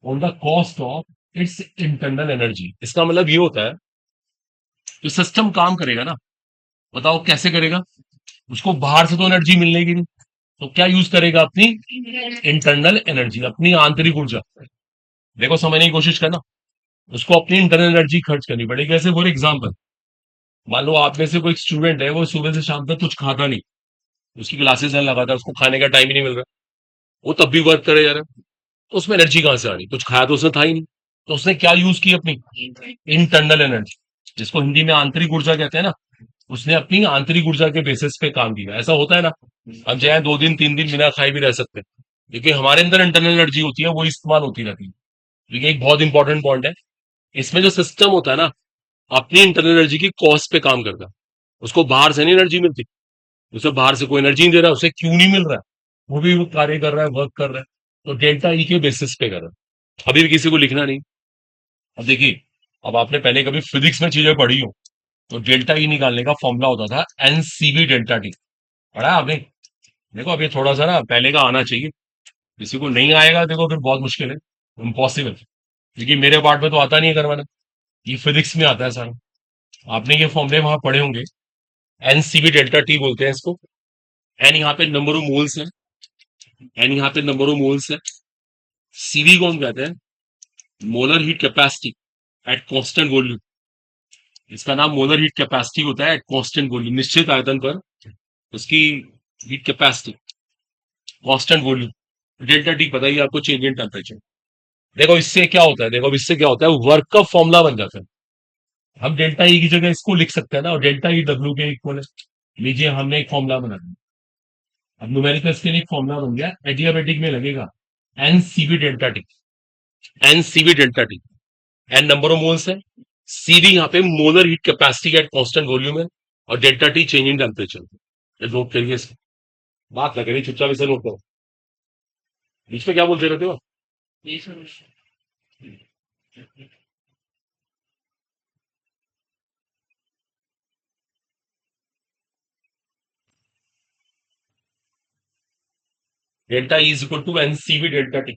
on the cost of its internal energy. इसका मतलब ये होता है, जो system काम करेगा ना, बताओ कैसे करेगा, उसको बाहर से तो एनर्जी मिलने की नहीं, तो क्या यूज करेगा, अपनी इंटरनल एनर्जी, अपनी आंतरिक ऊर्जा। देखो समझने की कोशिश करना, उसको अपनी इंटरनल एनर्जी खर्च करनी पड़ेगी। जैसे फॉर एग्जाम्पल, मान लो आप में से कोई स्टूडेंट है, वो सुबह से शाम तक कुछ खाता नहीं, उसकी क्लासेस है लगातार, उसको खाने का टाइम ही नहीं मिल रहा, वो तब भी वर्क करे जा रहा है, तो उसमें एनर्जी कहां से आ रही, कुछ खाया तो उसने था ही नहीं, तो उसने क्या यूज की, अपनी इंटरनल एनर्जी, जिसको हिंदी में आंतरिक ऊर्जा कहते हैं ना, उसने अपनी आंतरिक ऊर्जा के बेसिस पे काम किया। ऐसा होता है ना, हम चाहे 2 दिन 3 दिन बिना खाए भी रह सकते हैं, क्योंकि हमारे अंदर इंटरनल एनर्जी होती है, वो इस्तेमाल होती रहती है। लेकिन एक बहुत इंपॉर्टेंट पॉइंट है, इसमें जो सिस्टम होता है ना, अपनी इंटरनल एनर्जी की कॉस्ट पे काम करता है, उसको बाहर से नहीं एनर्जी मिलती, उसे बाहर से कोई एनर्जी नहीं दे रहा, उसे क्यों नहीं मिल रहा है, वो भी वो कार्य कर रहा है, वर्क कर रहा है, तो डेल्टा ई के बेसिस पे कर रहा है। अभी भी किसी को लिखना नहीं। अब देखिए, अब आपने पहले कभी फिजिक्स में चीजें पढ़ी हो, तो डेल्टा ई निकालने का फॉर्मूला होता था एनसीबी डेल्टा टी, पढ़ा है आपने? देखो अब ये थोड़ा सा ना पहले का आना चाहिए, किसी को नहीं आएगा देखो फिर बहुत मुश्किल है, इम्पॉसिबल, क्योंकि मेरे पार्ट में तो आता नहीं है करवाना, ये फिजिक्स में आता है सारा। आपने ये फॉर्मूले वहां पढ़े होंगे, एनसीबी डेल्टा टी बोलते हैं इसको। एन यहाँ पे नंबर ऑफ मोल्स है, एन यहाँ पे नंबर ऑफ मोल्स है, सीवी को हम कहते हैं molar heat capacity at constant volume. इसका नाम मोलर हीट कैपेसिटी होता है एट कांस्टेंट वॉल्यूम, निश्चित आयतन पर उसकी heat capacity, constant volume. Delta T पता ही है आपको, चेंज इन टेम्परेचर। देखो इससे क्या होता है, देखो अब इससे क्या होता है, वर्क का फॉर्मूला बन जाता है। हम डेल्टा ई की जगह इसको लिख सकते हैं ना, और डेल्टा ई डब्ल्यू के इक्वल है। लीजिए हमने एक फॉर्मूला बना दिया, अब न्यूमेरिकल्स के लिए एक फॉर्मूला बन गया, एडियाबेटिक में लगेगा NCV delta T, NCV delta T, N number of moles है, सीबी यहाँ पे molar heat capacity at constant volume है, और delta T change in temperature. Note करिए इसको, बात ना करिए, चुपचाप इसे नोट करो। बीच में क्या बोलते रहते हो? Delta E is equal to NCV delta T.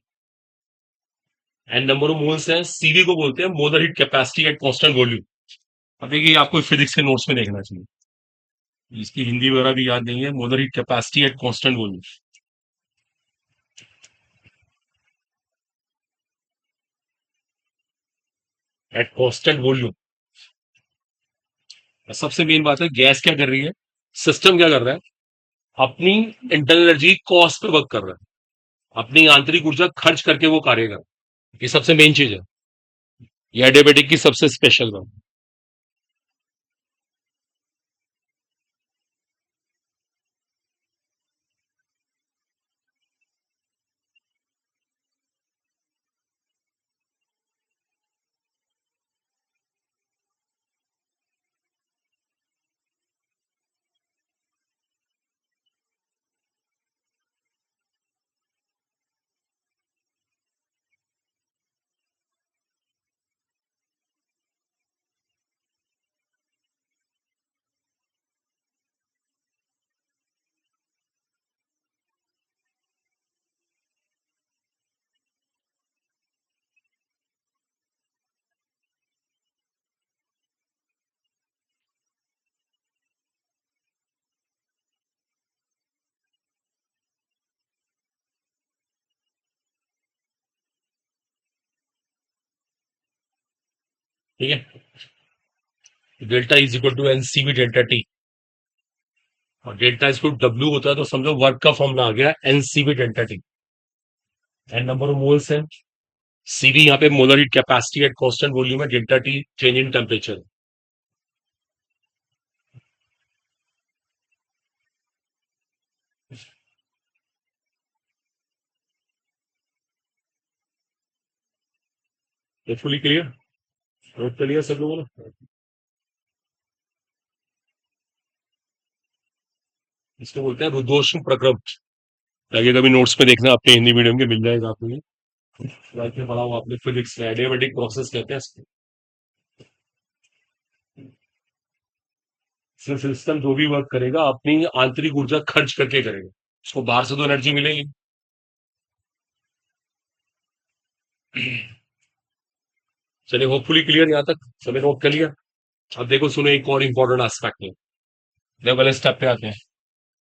And number of moles है, सीवी को बोलते हैं molar heat capacity at constant volume. अब देखिए आपको फिजिक्स के नोट्स में देखना चाहिए, इसकी हिंदी वगैरह भी याद नहीं है। Molar heat capacity at constant volume, eight constant volume. सबसे मेन बात है गैस क्या कर रही है, सिस्टम क्या कर रहा है, अपनी इंटरनल एनर्जी कॉस्ट पे वर्क कर रहा है, अपनी आंतरिक ऊर्जा खर्च करके वो कार्य कर रहा है। ये सबसे मेन चीज है, ये एडियाबेटिक की सबसे स्पेशल बात। ठीक है, delta is equal to nCv delta T, और डेल्टा इज टू डब्ल्यू होता है, तो समझो वर्क का फॉर्मूला आ गया nCv delta T. N number of moles है, सीवी यहाँ पे molar heat capacity at constant volume है, delta T change in temperature. Fully clear, note कर लिया सब लोगों ने। इसको बोलते हैं रुद्धोष्म प्रक्रम। आगे कभी नोट्स में देखना, अपने हिंदी मीडियम के मिल जाएगा आपको ये, लाइफ में पढ़ा हुआ आपने फिजिक्स में, एडियाबेटिक प्रोसेस कहते हैं इसको। सिस्टम जो भी वर्क करेगा अपनी आंतरिक ऊर्जा खर्च करके करेगा, उसको बाहर से तो एनर्जी मिलेगी। चलिए होपफुली क्लियर यहाँ तक सभी नोट कर लिया। अब देखो सुनो एक और इंपॉर्टेंट एस्पेक्ट है, देखो पहले स्टेप पे आते हैं।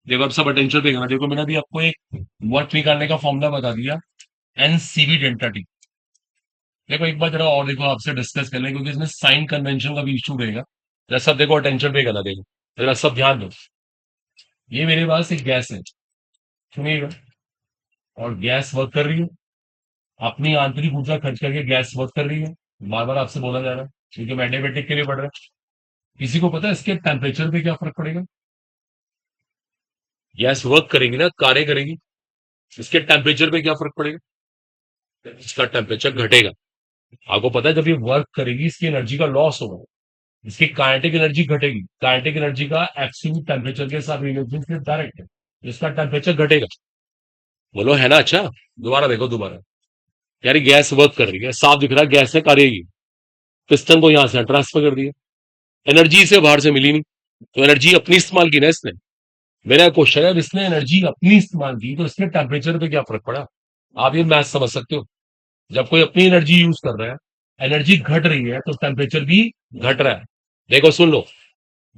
देखो अब सब अटेंशन पे करना, देखो मैंने अभी आपको एक वर्क निकालने का फॉर्मूला बता दिया, एनसीवी डेल्टा टी। देखो एक बार जरा और देखो आपसे डिस्कस कर लें, क्योंकि इसमें साइन कन्वेंशन का भी इशू रहेगा। जरा सब देखो अटेंशन पे करना, देखो जरा सब ध्यान दो। ये मेरे पास एक गैस है, सुनिएगा, और गैस वर्क कर रही है, अपनी आंतरिक ऊर्जा खर्च करके गैस वर्क कर रही है। बार बार आपसे बोला जा रहा है क्योंकि मैथमेटिक के लिए पढ़ रहे हैं। किसी को पता है इसके टेम्परेचर पे क्या फर्क पड़ेगा? गैस वर्क करेगी ना, कार्य करेगी, इसके टेम्परेचर पे क्या फर्क पड़ेगा? इसका टेम्परेचर घटेगा। आपको पता है जब ये वर्क करेगी इसकी एनर्जी का लॉस होगा, इसकी काइनेटिक एनर्जी घटेगी। काइनेटिक एनर्जी का एब्सोल्यूट टेम्परेचर के साथ रिलेशन डायरेक्ट है, इसका टेम्परेचर घटेगा। बोलो है ना? अच्छा दोबारा देखो, दोबारा। यार गैस वर्क कर रही है, साफ दिख रहा है गैस है, करेगी। पिस्टन को यहां से ट्रांसफर कर दिया, एनर्जी इसे बाहर से मिली नहीं, तो एनर्जी अपनी इस्तेमाल की ना इसने। मेरा क्वेश्चन है, इसने एनर्जी अपनी इस्तेमाल की तो इसके टेम्परेचर पे क्या फर्क पड़ा? आप ये मैथ समझ सकते हो? जब कोई अपनी एनर्जी यूज कर रहा है, एनर्जी घट रही है, तो टेम्परेचर भी घट रहा है। देखो सुन लो,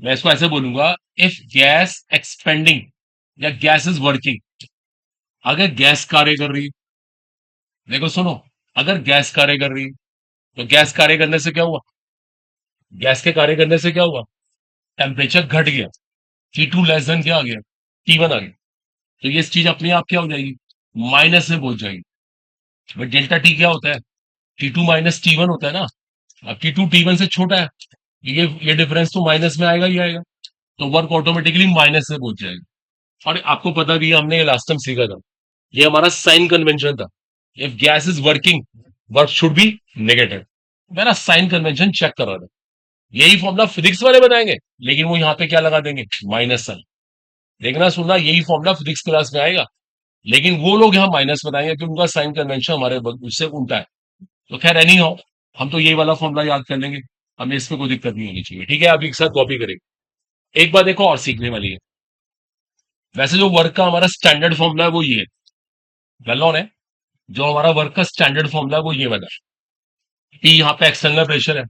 मैं इसको ऐसे बोलूंगा, इफ गैस एक्सपेंडिंग या गैस इज वर्किंग। अगर गैस कार्य कर रही, देखो सुनो, अगर गैस कार्य कर रही तो गैस कार्य करने से क्या हुआ? गैस के कार्य करने से क्या हुआ? टेम्परेचर घट गया, T2 लेस देन क्या आ गया? T1 आ गया। तो ये चीज अपने आप क्या हो जाएगी? माइनस में पहुंच जाएगी। भाई डेल्टा टी क्या होता है? T2 माइनस T1 होता है ना। अब T2 T1 से छोटा है, ये डिफरेंस तो माइनस में आएगा ही आएगा, तो वर्क ऑटोमेटिकली माइनस में पहुंच जाएगा। और आपको पता भी है, हमने ये लास्ट टाइम सीखा था, ये हमारा साइन कन्वेंशन था। If gas is working, work should be negative. मैं ना साइन कन्वेंशन चेक कर रहा था, यही फॉर्मूला फिजिक्स वाले बनाएंगे, लेकिन वो यहाँ पे क्या लगा देंगे? Minus sign. देखना सुनना, यही फॉर्मूला फिजिक्स क्लास में आएगा, लेकिन वो लोग यहाँ माइनस बनाएंगे क्योंकि उनका साइन कन्वेंशन हमारे उससे उल्टा है। तो खैर एनी हो, हम तो यही वाला फॉर्मूला याद कर लेंगे, हमें इसमें कोई दिक्कत नहीं होनी चाहिए। ठीक है, आप एक साथ कॉपी करेंगे। एक बात देखो और सीखने वाली है, वैसे जो वर्क का हमारा स्टैंडर्ड फॉर्मूला है वो ये है, वेल नोन है। जो हमारा वर्क का स्टैंडर्ड फॉर्मूला है वो ये वाला है। पी यहाँ पे एक्सटर्नल प्रेशर है,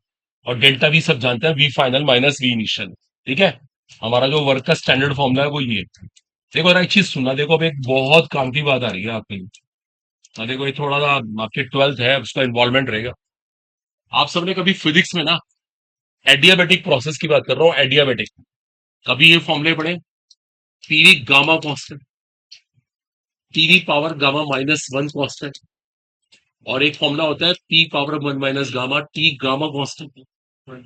और डेल्टा वी सब जानते हैं, V final minus V initial. ठीक है, हमारा जो वर्क का स्टैंडर्ड फॉर्मूला है वो ये है। देखो और एक चीज सुनना, देखो अब एक बहुत काम की बात आ रही है आपके लिए। देखो ये थोड़ा सा आपके 12th है, उसका इन्वॉल्वमेंट रहेगा। आप सबने कभी फिजिक्स में ना एडियाबेटिक प्रोसेस की बात कर रहा हूँ, एडियाबेटिक, कभी ये फॉर्मूले पढ़े? PV gamma constant, TV power gamma minus one constant, और एक फॉर्मूला होता है P power one minus gamma T gamma constant,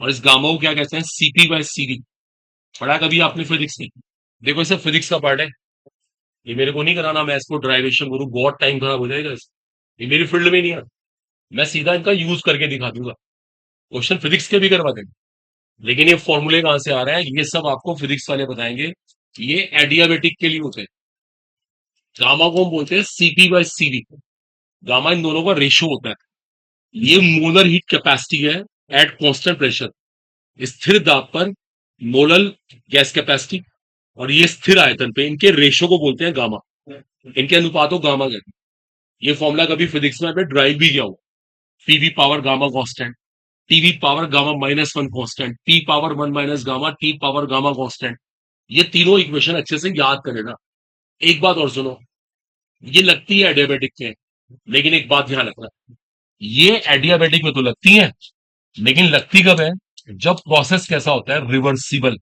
और इस गामा को क्या कहते हैं? CP by CD. पढ़ा कभी आपने फिजिक्स में? देखो इसे फिजिक्स का पार्ट है, ये मेरे को नहीं कराना, मैं इसको ड्राइवेशन करूँ बहुत टाइम खराब हो जाएगा ये मेरी फील्ड में नहीं है। मैं सीधा इनका यूज करके दिखा दूंगा, क्वेश्चन फिजिक्स के भी करवा देंगे। लेकिन ये फॉर्मूले कहां से आ रहे हैं ये सब आपको फिजिक्स वाले बताएंगे। ये एडियाबेटिक के लिए होते हैं। गामा को हम बोलते हैं सीपी बाय सीडी। गामा इन दोनों का रेशियो होता है। ये मोलर हीट कैपेसिटी है एट कांस्टेंट प्रेशर, स्थिर दाब पर मोलर गैस कैपेसिटी, और ये स्थिर आयतन पे इनके रेशियो को बोलते हैं गामा। इनके अनुपात को गामा कहते हैं। ये फॉर्मूला कभी फिजिक्स में आपने ड्राइव भी किया हो। PV power gamma constant, TV power gamma minus one constant, P power one minus gamma T power gamma constant. ये तीनों इक्वेशन अच्छे से याद कर लेना। एक बात और सुनो, ये लगती है एडियाबेटिक में, लेकिन एक बात ध्यान रखना, ये एडियाबेटिक में तो लगती है, लेकिन लगती कब है? जब प्रोसेस कैसा होता है? रिवर्सिबल।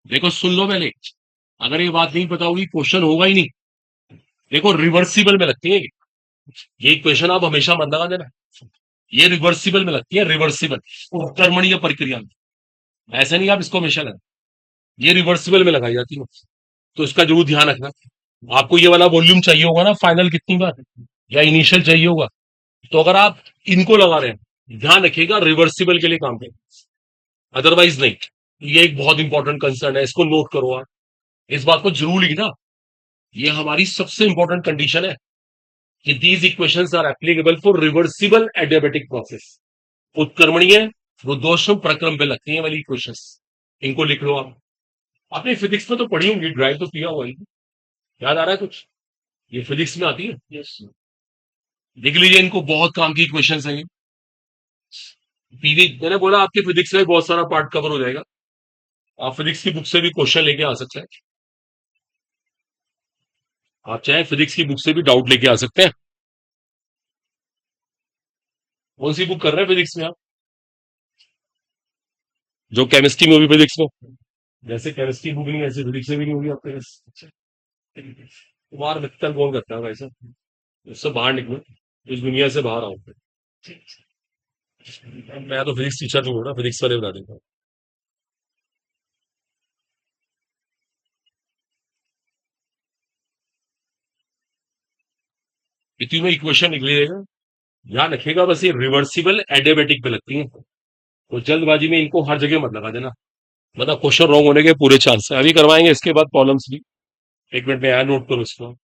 देखो सुन लो पहले, अगर ये बात नहीं पता होगी क्वेश्चन होगा ही नहीं। देखो रिवर्सिबल में लगती है ये इक्वेशन, आप हमेशा मन लगा देना। ये रिवर्सिबल में लगती है, रिवर्सिबल उत्क्रमणीय प्रक्रिया में। ऐसे नहीं आप इसको हमेशा लगा, ये रिवर्सिबल में लगाई जाती है। तो इसका जरूर ध्यान रखना। आपको ये वाला वॉल्यूम चाहिए होगा ना फाइनल कितनी बार, या इनिशियल चाहिए होगा, तो अगर आप इनको लगा रहे हैं ध्यान रखिएगा रिवर्सिबल के लिए काम करें, अदरवाइज नहीं। ये एक बहुत इंपॉर्टेंट कंसर्न है, इसको नोट करो आप, इस बात को जरूर लिखना। ये हमारी सबसे इंपॉर्टेंट कंडीशन है कि these equations are applicable for reversible adiabatic process. उत्क्रमणीय रुद्धोष्म प्रक्रम पे लगती है वाली इक्वेशंस, इनको लिख लो आप। आपने फिजिक्स में तो पढ़ी होंगी, ड्राइव तो किया हुआ है, याद आ रहा है कुछ? ये फिजिक्स में आती है, यस। देख लीजिए, इनको बहुत काम की इक्वेशंस है ये। पीवी मैंने बोला आपके फिजिक्स में बहुत सारा पार्ट कवर हो जाएगा, आप फिजिक्स की बुक से भी क्वेश्चन लेके आ सकते हैं। आप चाहे फिजिक्स की बुक से भी डाउट लेके आ सकते हैं। कौन सी बुक कर रहे हैं फिजिक्स में आप? जो केमिस्ट्री में होगी फिजिक्स में, जैसे केमिस्ट्री बुक नहीं ऐसे फिजिक्स में भी नहीं होगी आपके पास। अच्छा, कुमार मित्तल कौन करता है भाई साहब? उससे बाहर निकलो, इस दुनिया से बाहर आओ। मैं तो फिजिक्स टीचर नहीं हूँ ना, फिजिक्स वाले बता देता हूँ। इतनी में इक्वेशन निकली रहेगा, ध्यान रखिएगा। बस ये रिवर्सिबल एडियाबेटिक पे लगती है, तो जल्दबाजी में इनको हर जगह मत लगा देना, मतलब क्वेश्चन रॉन्ग होने के पूरे चांस है। अभी करवाएंगे इसके बाद प्रॉब्लम्स भी। एक मिनट में यार नोट करो इसको।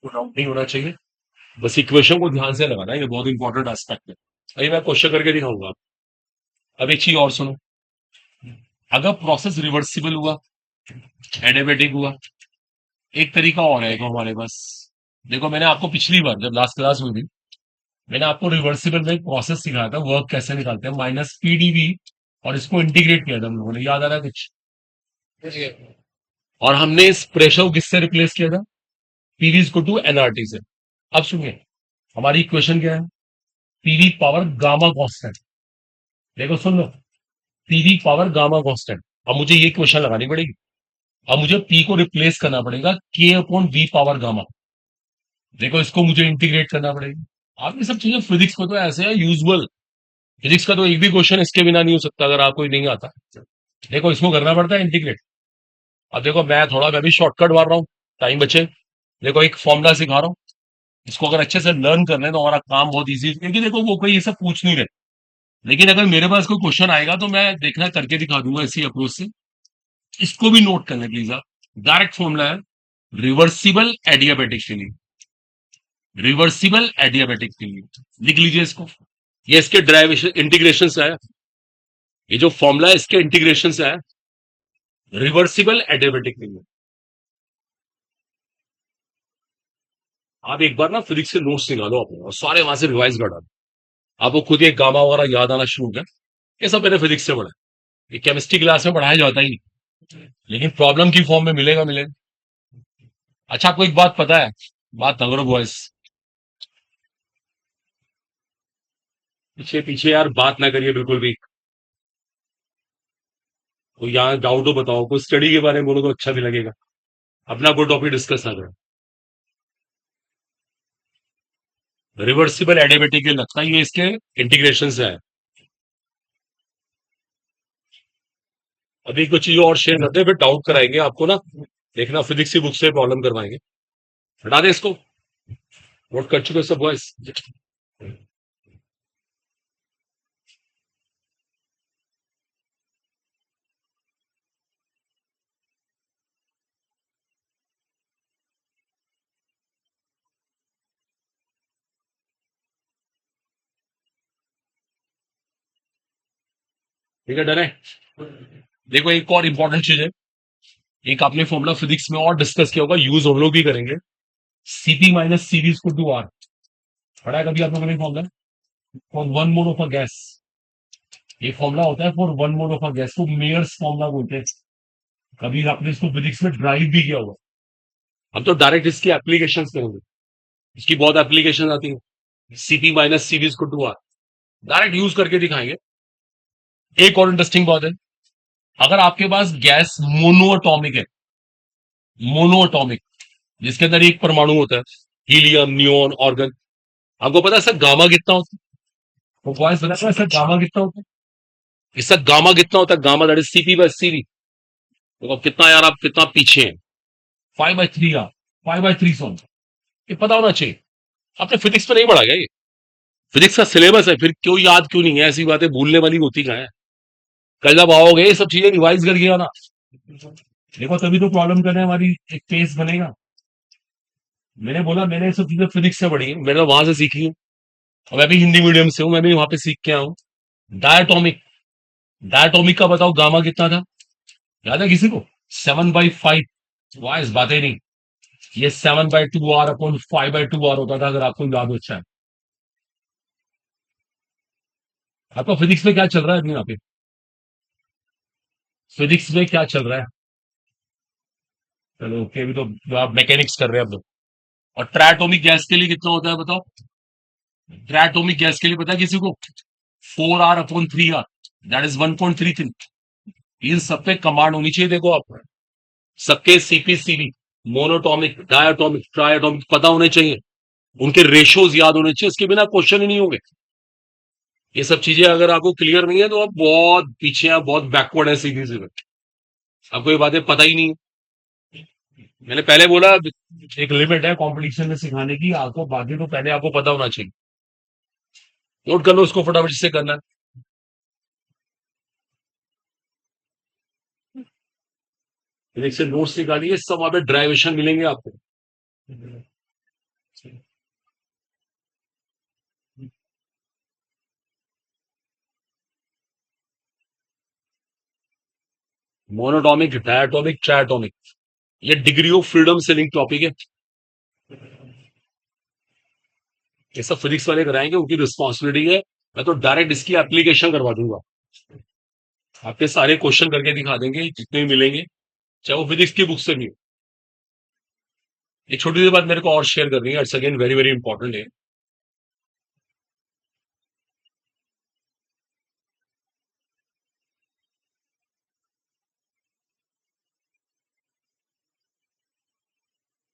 वो डाउट नहीं होना चाहिए। बस इक्वेशन को ध्यान से लगाना, ये बहुत इंपॉर्टेंट एस्पेक्ट है। अभी मैं क्वेश्चन करके दिखाऊंगा। अब एक चीज और सुनो। अगर प्रोसेस रिवर्सिबल हुआ, एडियाबेटिक हुआ, एक तरीका और है एक हमारे पास। देखो मैंने आपको पिछली बार जब लास्ट क्लास में भी मैंने आपको रिवर्सिबल में एक प्रोसेस सिखाया था, वर्क कैसे निकालते हैं, माइनस पीडीवी, और इसको इंटीग्रेट किया था हम लोगों ने, याद आ रहा है कुछ? और हमने इस प्रेशर को किससे रिप्लेस किया था? पीवी इज टू एनआरटी से। अब सुनिए, हमारी इक्वेशन क्या है? PV power gamma constant. देखो सुन लो, पीवी पावर गामा कांस्टेंट। अब मुझे ये क्वेश्चन लगानी पड़ेगी। अब मुझे पी को रिप्लेस करना पड़ेगा के अपॉन वी पावर गामा। देखो इसको मुझे इंटीग्रेट करना पड़ेगा। आप ये सब चीजें फिजिक्स में तो ऐसे है यूजुअल। फिजिक्स का तो एक भी क्वेश्चन इसके बिना नहीं हो सकता अगर आपको नहीं आता। देखो इसको करना पड़ता है इंटीग्रेट। अब देखो मैं भी शॉर्टकट मार रहा हूँ, टाइम बचे। देखो एक फॉर्मूला सिखा रहा हूँ, इसको अगर अच्छे से लर्न कर लें तो हमारा काम बहुत इजी है, क्योंकि देखो वो कोई ये सब पूछ नहीं रहे। लेकिन अगर मेरे पास कोई क्वेश्चन आएगा तो मैं देखना करके दिखा दूंगा इसी अप्रोच से। इसको भी नोट कर लें प्लीज आप। डायरेक्ट फॉर्मूला है रिवर्सिबल एडियाबेटिक के लिए। रिवर्सिबल एडियाबेटिक के लिए लिख लीजिए इसको। ये इसके ड्राइवेशन इंटीग्रेशन से आया। ये जो फॉर्मूला है इसके इंटीग्रेशन से आया, रिवर्सिबल एडियाबेटिक के लिए। आप एक बार ना फिजिक्स के नोट्स निकालो अपने और सारे वहां से रिवाइज कर डालो। आपको खुद ये गामा वगैरह याद आना शुरू हो गया। ये सब मैंने फिजिक्स से पढ़ा है। ये केमिस्ट्री क्लास में पढ़ाया जाता ही नहीं, लेकिन प्रॉब्लम की फॉर्म में मिलेगा मिलेगा। अच्छा आपको एक बात पता है? बात ना करो बॉयस, पीछे पीछे यार बात ना करिए बिल्कुल भी। कोई यहाँ डाउट हो बताओ, कोई स्टडी के बारे में बोलो तो अच्छा भी लगेगा। अपना कोई टॉपिक डिस्कस ना करें। रिवर्सिबल एडियाबेटिक के लगता है ये इसके इंटीग्रेशन से है। अभी कुछ चीज और शेयर करते हैं फिर डाउट कराएंगे आपको ना। देखना फिजिक्स की बुक से प्रॉब्लम करवाएंगे। हटा दे इसको। नोट कर चुके हो सब बॉयस? ठीक है, डन है। देखो एक और इंपॉर्टेंट चीज है, एक आपने फॉर्मूला फिजिक्स में और डिस्कस किया होगा, यूज हम लोग भी करेंगे। CP minus CV is to R. पढ़ा है कभी आप लोगों ने formula? For one mole of a gas. ये फॉर्मूला होता है for one mole of a gas को मेयर्स फॉर्मूला बोलते हैं। कभी आपने इसको फिजिक्स में ड्राइव भी किया होगा। हम तो डायरेक्ट इसकी एप्लीकेशन करेंगे। इसकी बहुत एप्लीकेशन आती है। CP minus CV is to R direct use करके दिखाएंगे। एक और इंटरेस्टिंग बात है, अगर आपके पास गैस मोनोअटॉमिक है, मोनोअटॉमिक, जिसके अंदर एक परमाणु होता है, हीलियम, नियोन, ऑर्गन, आपको पता है सर गामा कितना होता है? वो पॉइंट बताता है सर गामा कितना होता है? इसका गामा कितना होता है? Gamma that is CP by CV. देखो कितना यार, आप कितना पीछे हैं। 5/3 यार, 5/3 सोन। ये पता होना चाहिए। आपने फिजिक्स में नहीं पढ़ा क्या ये? फिजिक्स का सिलेबस है, फिर क्यों याद क्यों नहीं है? ऐसी बातें भूलने वाली होती कहाँ है? कल जब आओगे ये सब चीजें रिवाइज करके आना। देखो तभी तो प्रॉब्लम करने हमारी एक फेस बनेगा। मैंने बोला मैंने ये सब चीजें फिजिक्स से पढ़ी है, मैंने तो वहां से सीखी है। और मैं भी हिंदी मीडियम से हूं, मैं भी वहां पे सीख के आया हूं। डायटोमिक, डायटोमिक का बताओ गामा कितना था? याद है किसी को? 7/5। वाइस बातें नहीं। ये 7/2 आर अपॉन 5/2 आर होता था, अगर आपको याद हो। अच्छा है। आपका फिजिक्स में क्या चल रहा है अभी यहाँ पे? फिजिक्स में क्या चल रहा है? चलो ओके, अभी तो आप मैकेनिक्स कर रहे हैं अब लोग। और ट्रायटोमिक गैस के लिए कितना होता है बताओ? ट्रायटोमिक गैस के लिए पता है किसी को? 4r/3r, that is 1.33। इन सब पे कमांड होनी चाहिए। देखो आप सबके सीपीसीबी, मोनोटॉमिक, डायटोमिक, ट्रायटोमिक पता होने चाहिए। उनके रेशियोज याद होने चाहिए, इसके बिना क्वेश्चन ही नहीं होंगे। ये सब चीजें अगर आपको क्लियर नहीं है तो आप बहुत पीछे हैं, बहुत बैकवर्ड है सीधी सी बात। आपको ये बातें पता ही नहीं है। मैंने पहले बोला एक लिमिट है कंपटीशन में सिखाने की, आपको बाकी तो पहले आपको पता होना चाहिए। नोट कर लो उसको फटाफट से करना है। फिर एक से नोट्स निकालिए, सब वहां पे ड्राइवेशन मिलेंगे आपको। मोनोटॉमिक, डायटोमिक, ट्रायटोमिक, ये डिग्री ऑफ फ्रीडम से लिंक टॉपिक है। ये सब फिजिक्स वाले कराएंगे, उनकी रिस्पॉन्सिबिलिटी है। मैं तो डायरेक्ट इसकी एप्लीकेशन करवा दूंगा। आपके सारे क्वेश्चन करके दिखा देंगे जितने भी मिलेंगे, चाहे वो फिजिक्स की बुक से भी हो। एक छोटी सी बात मेरे को और शेयर करनी है, it's again very very important है।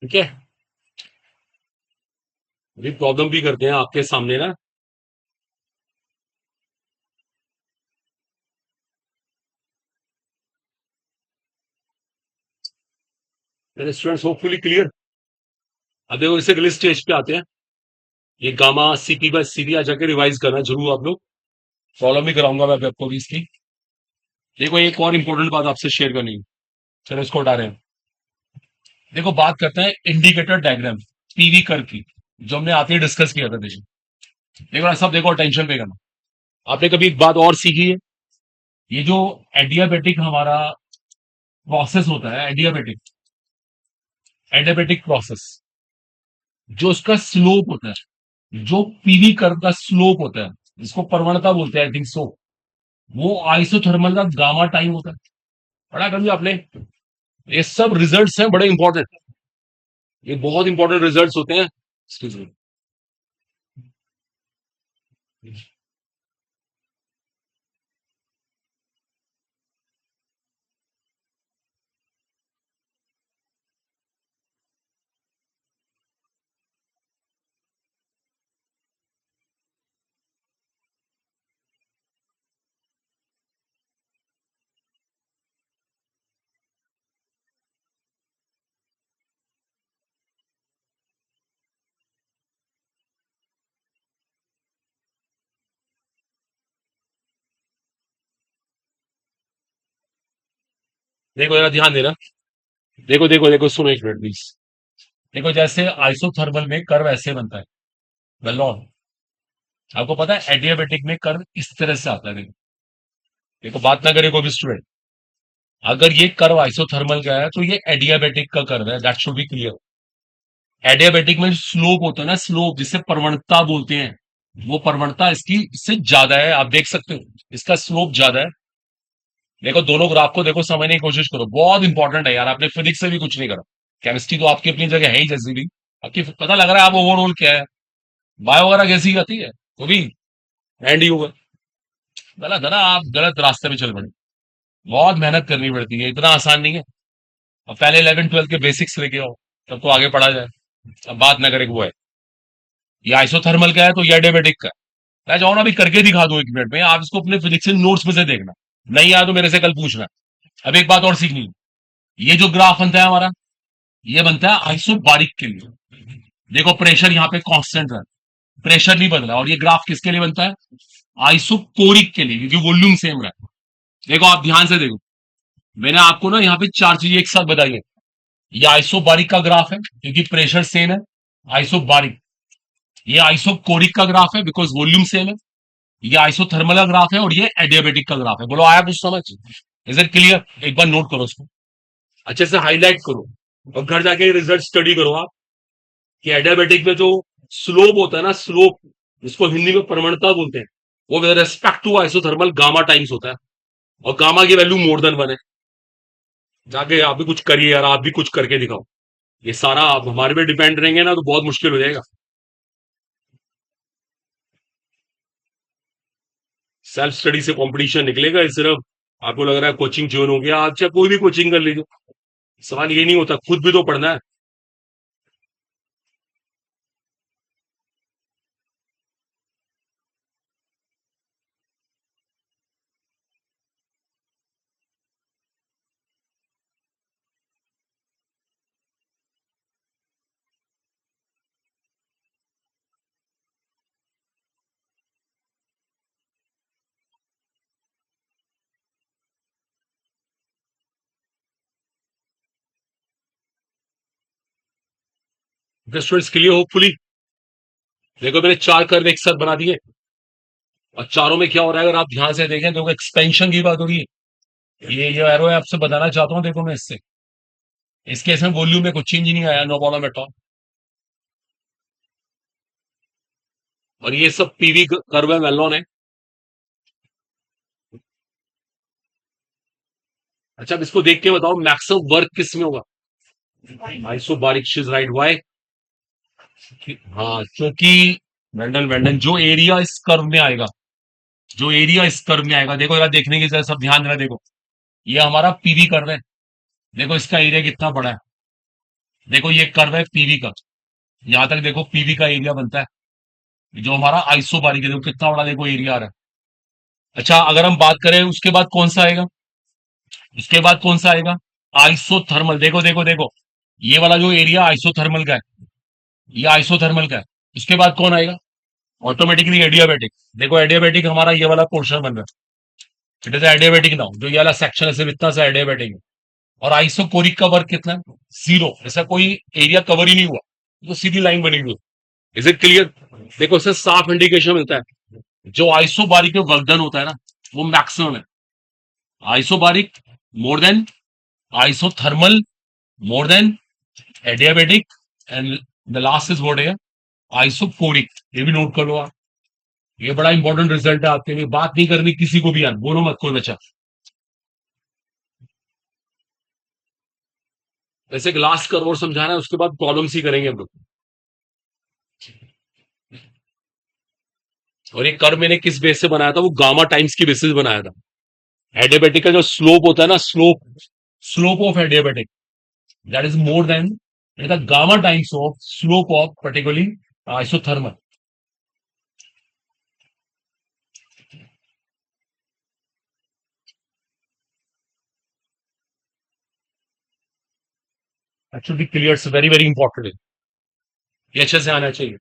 ठीक है, अभी प्रॉब्लम भी करते हैं आपके सामने ना। मेरे स्टूडेंट्स होपफुली क्लियर। अब देखो इसे अगले स्टेज पे आते हैं। ये गामा सीपी बाय सीपी आ जाके रिवाइज करना जरूर आप लोग। प्रॉब्लम भी कराऊंगा मैं आपको भी इसकी। देखो एक और इंपॉर्टेंट बात आपसे शेयर करनी है। चलो इसको हटा रहे हैं। देखो बात करते हैं इंडिकेटर डायग्राम, पीवी कर्व की, जो हमने आते ही डिस्कस किया था। देखो देखो ना, सब देखो, टेंशन पे करना। आपने कभी एक बात और सीखी है, ये जो एडियाबेटिक हमारा प्रोसेस होता है, एडियाबेटिक एडियाबेटिक प्रोसेस, जो उसका स्लोप होता है, जो पीवी कर्व का स्लोप होता है, जिसको प्रवणता बोलते हैं, आई थिंक सो, वो आइसोथर्मल का गामा टाइम होता है। पढ़ा कभी आपने? ये सब रिजल्ट्स हैं बड़े इंपॉर्टेंट। ये बहुत इंपॉर्टेंट रिजल्ट्स होते हैं। Excuse me। देखो जरा ध्यान देना। देखो देखो देखो, सुनो एक मिनट प्लीज। देखो जैसे आइसोथर्मल में कर्व ऐसे बनता है, वेल नोन। आपको पता है एडियाबेटिक में कर्व इस तरह से आता है। देखो देखो, बात ना करे कोई भी स्टूडेंट। अगर ये कर्व आइसोथर्मल का है तो ये एडियाबेटिक का कर्व है, that should be clear. Adiabatic में स्लोप होता है ना, स्लोप जिसे प्रवणता बोलते हैं, वो प्रवणता इसकी इससे ज्यादा है। आप देख सकते हो इसका स्लोप ज्यादा है। देखो दोनों ग्राफ को देखो, समझने की कोशिश करो, बहुत इंपॉर्टेंट है यार। आपने फिजिक्स से भी कुछ नहीं करा, केमिस्ट्री तो आपकी अपनी जगह है ही जैसी भी। आपकी पता लग रहा है आप ओवरऑल क्या है, बायो वगैरह कैसी आती है वो भी हैंड ही होगा। गलत है ना, आप गलत रास्ते पे चल पड़े। बहुत मेहनत करनी पड़ती है, इतना आसान नहीं है। अब पहले 11 12 के बेसिक्स लेके आओ, तब तो आगे पढ़ा जाए। अब बात ना करें वो है, ये आइसोथर्मल का है तो ये एडियाबेटिक का है। मैं चाहूँ ना अभी करके दिखा दूं 1 मिनट में, आप इसको अपने फिजिक्स नोट्स में से देखना। नहीं आया तो मेरे से कल पूछना। अब एक बात और सीखनी है। ये जो ग्राफ बनता है हमारा, ये बनता है आइसोबारिक के लिए। देखो प्रेशर यहाँ पे कांस्टेंट है, प्रेशर नहीं बदला। और ये ग्राफ किसके लिए बनता है? आइसोकोरिक के लिए, क्योंकि वॉल्यूम सेम है। देखो आप ध्यान से देखो, मैंने आपको ना यहाँ पे चार चीजें एक साथ बताई है। ये आइसोबारिक का ग्राफ है क्योंकि प्रेशर सेम है, आइसोबारिक। ये आइसोकोरिक का ग्राफ है बिकॉज वॉल्यूम सेम है। ये आइसोथर्मल का ग्राफ है और ये एडियाबेटिक का ग्राफ है। बोलो आया कुछ समझ? Is it clear? एक बार नोट करो उसको, अच्छे से हाईलाइट करो, और घर जाके रिजल्ट स्टडी करो आप, कि एडियाबेटिक में जो स्लोप होता है ना, स्लोप, जिसको हिंदी में प्रवणता बोलते हैं, वो with respect to isothermal gamma times होता है। और गामा की वैल्यू मोर देन 1 है। जाके आप भी कुछ करिए यार, आप भी कुछ करके दिखाओ। ये सारा आप हमारे पे डिपेंड रहेंगे ना तो बहुत मुश्किल हो जाएगा। सेल्फ स्टडी से कंपटीशन निकलेगा, ये सिर्फ आपको लग रहा है कोचिंग ज्वाइन हो गया, आप चाहे कोई भी कोचिंग कर लीजिए। सवाल ये नहीं होता, खुद भी तो पढ़ना है। Students clear hopefully. देखो मैंने चार कर्व एक साथ बना दिए और चारों में क्या हो रहा है अगर आप ध्यान से देखें तो एक्सपेंशन की बात हो रही है। ये जो एरो है आपसे बताना चाहता हूं, देखो मैं इससे इस केस में वॉल्यूम में कुछ चेंज नहीं आया, नो प्रॉब्लम एट ऑल। और ये सब पीवी कर्व है, वेल नोन है। अच्छा अब इसको देख के बताओ मैक्सिमम वर्क किस में होगा। आइसोबारिक चीज राइट, वाई? हाँ क्योंकि वेंडन वेंडन जो एरिया इस कर्व में आएगा, जो एरिया इस कर्व में आएगा, देखो यार देखने की जरा सब ध्यान देना। देखो ये हमारा पीवी कर्व है, देखो इसका एरिया कितना बड़ा है। देखो ये कर्व है पीवी का, यहां तक देखो पीवी का एरिया बनता है। जो हमारा आइसोबारिक है देखो कितना बड़ा, देखो एरिया आ रहा है। अच्छा अगर हम बात करें उसके बाद कौन सा आएगा, उसके बाद कौन सा आएगा, आइसोथर्मल। देखो देखो देखो ये वाला जो एरिया आइसोथर्मल का है, ये आइसोथर्मल का है। उसके बाद कौन आएगा, ऑटोमेटिकली एडियाबेटिक। देखो एडियाबेटिक हमारा ये वाला पोर्शन बन रहा है, इट इज एडियाबेटिक नाउ, जो ये वाला सेक्शन है सिर्फ इतना सा एडियाबेटिक है। और आइसोकोरिक का वर्क कितना है, जीरो, ऐसा कोई एरिया कवर ही नहीं हुआ, तो सीधी लाइन बनी हुई है। Is it clear? देखो इससे साफ इंडिकेशन मिलता है जो आइसोबारिक में वर्क डन होता है ना वो मैक्सिमम है। Isobaric more than, isothermal more than, adiabatic, and the last is what है, आइसोकोरिक। ये भी नोट कर लो आप, ये बड़ा इंपॉर्टेंट रिजल्ट है आपके लिए। बात नहीं करनी किसी को भी यार, बोलो मत कोई बच्चा। वैसे एक लास्ट कर्व और समझाना है, उसके बाद प्रॉब्लम्स ही करेंगे हम लोग। और ये कर्व मैंने किस बेस से बनाया था, वो गामा टाइम्स की बेसिस बनाया था। एडियाबेटिक का जो स्लोप होता है ना, slope, slope of adiabatic that is more then the gamma times of slope of particularly isothermal. Actually clear, very very important है, ये अच्छे से आना चाहिए।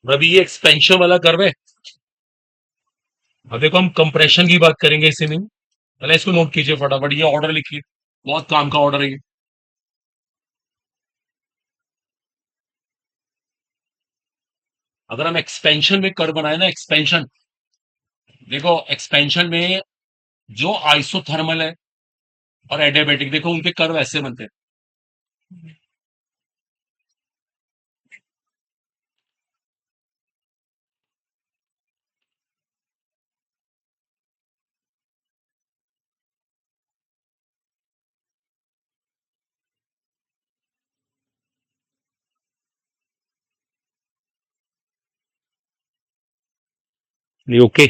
अभी ये एक्सपेंशन वाला कर्व है। अब देखो हम कंप्रेशन की बात करेंगे इसी में, पहले इसको नोट कीजिए फटाफट, ये ऑर्डर लिखिए, बहुत काम का ऑर्डर है ये। अगर हम एक्सपेंशन में कर्व बनाए ना, एक्सपेंशन, देखो एक्सपेंशन में जो आइसोथर्मल है और एडियाबेटिक, देखो उनके कर्व ऐसे बनते हैं। नहीं ओके।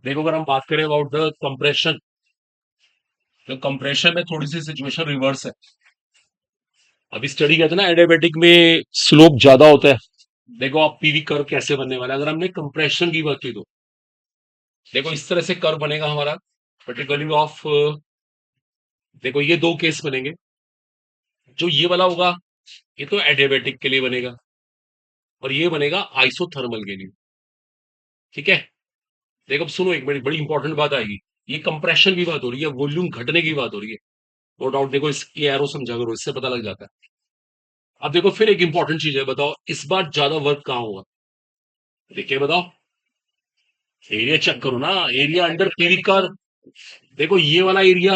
देखो अगर हम बात करें अबाउट द कंप्रेशन, तो कंप्रेशन में थोड़ी सी सिचुएशन रिवर्स है। अभी स्टडी किया था ना, एडियाबेटिक में स्लोप ज्यादा होता है। देखो आप पीवी कर्व कैसे बनने वाला है अगर हमने कंप्रेशन की बात की तो, देखो इस तरह से कर्व बनेगा हमारा पर्टिकुलरली ऑफ, देखो ये दो केस बनेंगे। जो ये वाला होगा ये तो एडियाबेटिक के लिए बनेगा, और ये बनेगा आइसोथर्मल के लिए। ठीक है, देखो अब सुनो, एक बड़ी बड़ी इंपॉर्टेंट बात आएगी। ये कंप्रेशन की बात हो रही है, वॉल्यूम घटने की बात हो रही है। नो डाउट, देखो इसकी एरो समझा करो, इससे पता लग जाता है। अब देखो फिर एक इंपॉर्टेंट चीज है, बताओ इस बार ज्यादा वर्क कहाँ होगा। देखिए बताओ, एरिया चेक करो ना, एरिया अंडर पीवी का। देखो ये वाला एरिया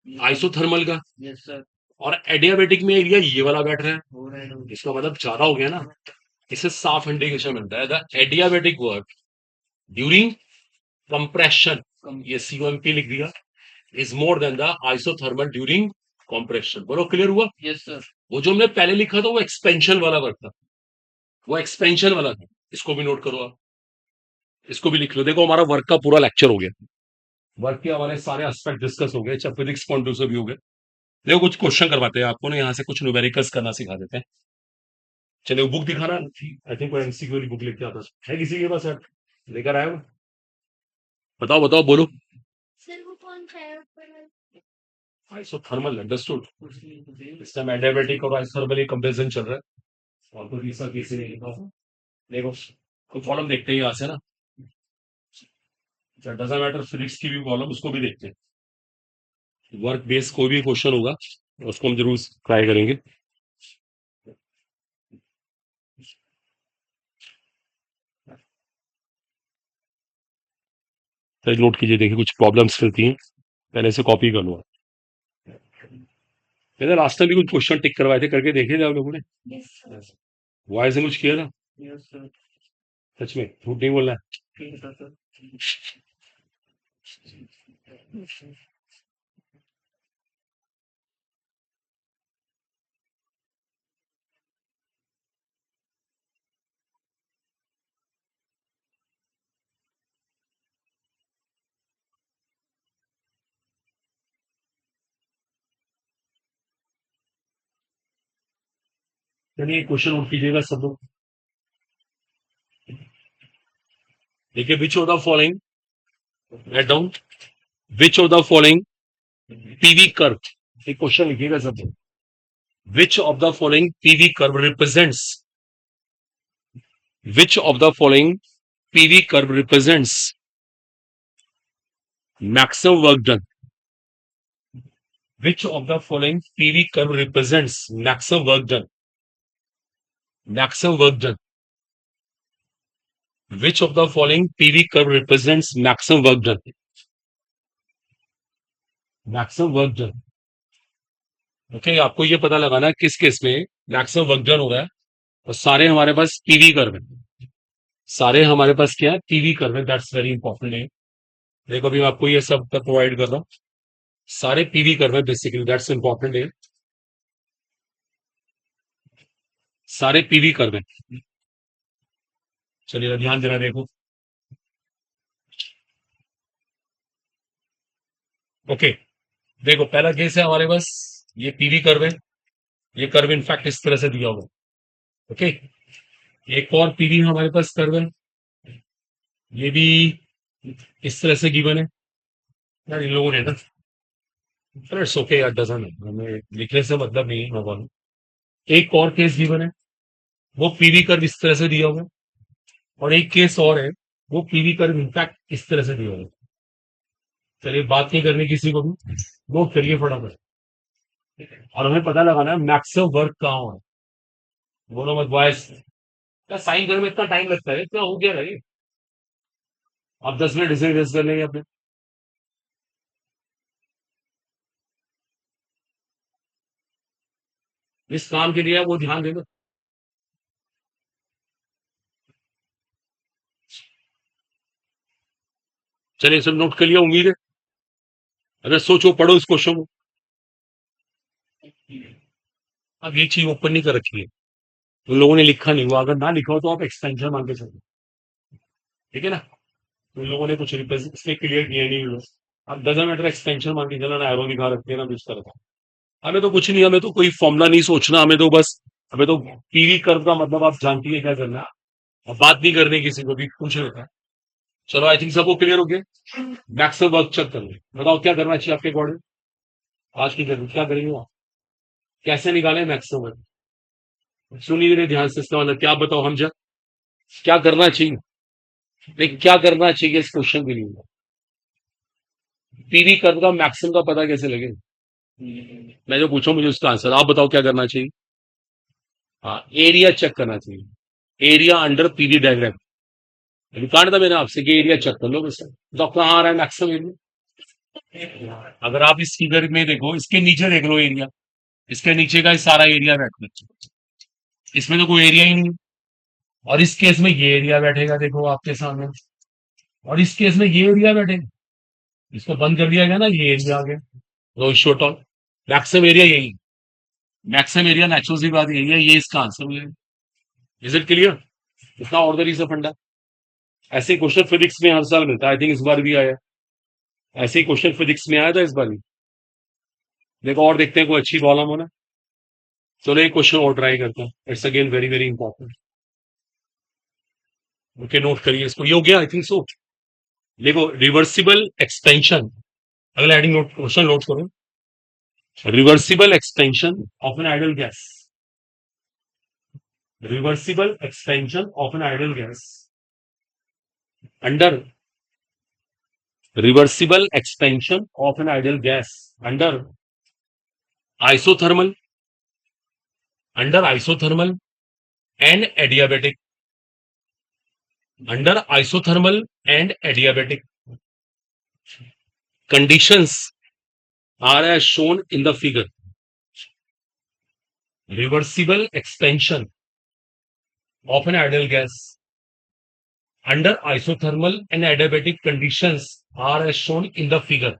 आइसोथर्मल का, और एडियाबेटिक में एरिया ये वाला बैठ रहा है, इसका मतलब ज्यादा हो गया ना। इससे साफ इंडिकेशन मिलता है the adiabatic work during compression, ये सीओएमपी लिख दिया, is more then the isothermal during compression. बोलो क्लियर हुआ? Yes sir. वो जो हमने पहले लिखा था वो एक्सपेंशन वाला वर्क था, वो एक्सपेंशन वाला था। इसको भी नोट करो आप, इसको भी लिख लो। देखो हमारा वर्क का पूरा लेक्चर हो गया, वर्क के हमारे सारे एस्पेक्ट डिस्कस हो गए, चाहे फिजिक्स पॉइंट से भी हो गए। देखो कुछ क्वेश्चन करवाते हैं आपको ना, यहाँ से कुछ न्यूमेरिकल्स करना सिखा देते हैं। चलिए बुक दिखाना, आई थिंक कोई एमसीक्यू वाली बुक लेके आता है किसी के पास, लेकर आए हो? बताओ बताओ बोलो। सर वो कौन सा है ऊपर? आइसोथर्मल अंडरस्टूड, इस टाइम एडियाबेटिक और आइसोथर्मल कंपैरिजन चल रहा है, और तो तीसरा किसी ने लिखा हो। देखो कोई प्रॉब्लम देखते हैं यहाँ से ना, डजंट मैटर, फिजिक्स की भी प्रॉब्लम उसको भी देखते हैं। वर्क बेस्ड कोई भी क्वेश्चन होगा उसको हम जरूर ट्राई करेंगे। तो नोट कीजिए, देखिए कुछ प्रॉब्लम्स रहती हैं, पहले से कॉपी कर लूंगा। मैंने लास्ट टाइम भी कुछ क्वेश्चन टिक करवाए थे, करके देखे थे आप लोगों ने? वॉइस में कुछ किया था? सच में झूठ नहीं बोलना है। चलिए क्वेश्चन नोट कीजिएगा सब लोग। देखिए, which of the following, write down, which of the following PV curve, एक क्वेश्चन लिखिएगा सब लोग। Which of the following PV curve represents, which of the following PV curve represents maximum work done? Which of the following PV curve represents maximum work done? Maximum work done. Which of the following PV curve represents maximum work done? Maximum work done. Okay, आपको ये पता लगाना है किस case में maximum work done हो रहा है, और सारे हमारे पास पीवी कर्व है। सारे हमारे पास क्या है? पीवी कर्व है। दैट्स वेरी इंपॉर्टेंट है। देखो अभी मैं आपको ये सब प्रोवाइड कर रहा हूँ, सारे पीवी कर्व है बेसिकली, दैट्स इंपॉर्टेंट है। सारे पीवी कर्व है। चलिए ध्यान देना, देखो ओके। देखो पहला केस है हमारे पास, ये पीवी कर्व है। ये कर्व इनफैक्ट इस तरह से दिया हुआ है। ओके, एक और पीवी हमारे पास कर्व है, ये भी इस तरह से गिवन है। यार इन लोगों ने ना, चलो इट्स ओके यार, डजंट हमें लिखने से मतलब नहीं है, नो प्रॉब्लम। एक और केस गिवन है, वो पीवी कर्व इस तरह से दिया हुआ है, और एक केस और है, वो पीवी कर्व इनफैक्ट इस तरह से दिया हुआ है। चलिए बात नहीं करनी किसी को भी, नोट करिए फटाफट। और हमें पता लगाना है मैक्सिमम वर्क कहाँ हो रहा है। बोलो मत बॉयस, क्या साइन करने में इतना टाइम लगता है? इतना हो गया रही, आप 10 मिनट इसे रेस्ट कर लेंगे अपने। इस काम के लिए वो ध्यान देना। चलिए सब नोट कर लिया उम्मीद है। अगर सोचो पढ़ो इस क्वेश्चन को। अब ये चीज ओपन नहीं कर रखी है, तो लोगों ने लिखा नहीं हुआ, अगर ना लिखा हो तो आप एक्सटेंशन मांग के चलो, ठीक है ना? तो लोगों ने कुछ रिप्रेजेंट इसलिए क्लियर किया नहीं हुआ। अब डजन मैटर, एक्सटेंशन मांग के चलो ना, एरो दिखा रखते हैं ना कुछ तरह का। हमें तो कुछ नहीं, हमें तो कोई फॉर्मूला नहीं सोचना, हमें तो बस, हमें तो पीवी कर्व का मतलब आप जानती है क्या करना है। अब बात नहीं करनी किसी को भी, पूछ लेता है। चलो आई थिंक सबको क्लियर हो गया। मैक्सिमम वर्क चेक कर लो, बताओ क्या करना चाहिए आपके अकॉर्डिंग। आज की जरूरत क्या करेंगे आप? कैसे निकालें मैक्सिमम वर्क? सुनिए मेरे ध्यान से, इसका मतलब क्या बताओ हम जब, क्या करना चाहिए? नहीं, क्या करना चाहिए इस क्वेश्चन के लिए? पीवी कर्व का मैक्सिमम का पता कैसे लगे? मैं जो पूछूं मुझे उसका आंसर आप बताओ, क्या करना चाहिए? हाँ, एरिया चेक करना चाहिए, area under PV diagram. Record था मैंने आपसे कि एरिया चेक कर लो बस। तो कहाँ आ रहा है मैक्सिमम एरिया? अगर आप इस फिगर में देखो, इसके नीचे देख लो एरिया, इसके नीचे का सारा एरिया बैठना, इसमें तो कोई एरिया ही नहीं। और इस केस में ये एरिया बैठेगा, देखो आपके सामने, और इस केस में ये एरिया बैठेगा। इसको बंद कर दिया गया ना, ये एरिया आ गया। तो शॉर्ट ऑन मैक्सिमम एरिया यही, मैक्सिमम एरिया नेचुरल सी बात यही है, ये इसका आंसर मिलेगा। Is it clear? इतना ऑर्डर सा फंडा। ऐसे क्वेश्चन फिजिक्स में हर साल मिलता है, आई थिंक इस बार भी आया। ऐसे ही क्वेश्चन फिजिक्स में आया था इस बार भी। देखो और देखते हैं कोई अच्छी प्रॉब्लम हो ना। चलो एक क्वेश्चन और ट्राई करते हैं, it's again very very important. Okay note करिए इसको, ये हो गया आई थिंक सो। देखो रिवर्सिबल एक्सपेंशन, अगला हेडिंग नोट, क्वेश्चन नोट करो। Reversible expansion of an ideal gas. Reversible expansion of an ideal gas under reversible expansion of an ideal gas isothermal under isothermal and adiabatic under isothermal and adiabatic conditions are as shown in the figure. Reversible expansion of an ideal gas under isothermal and adiabatic conditions are as shown in the figure.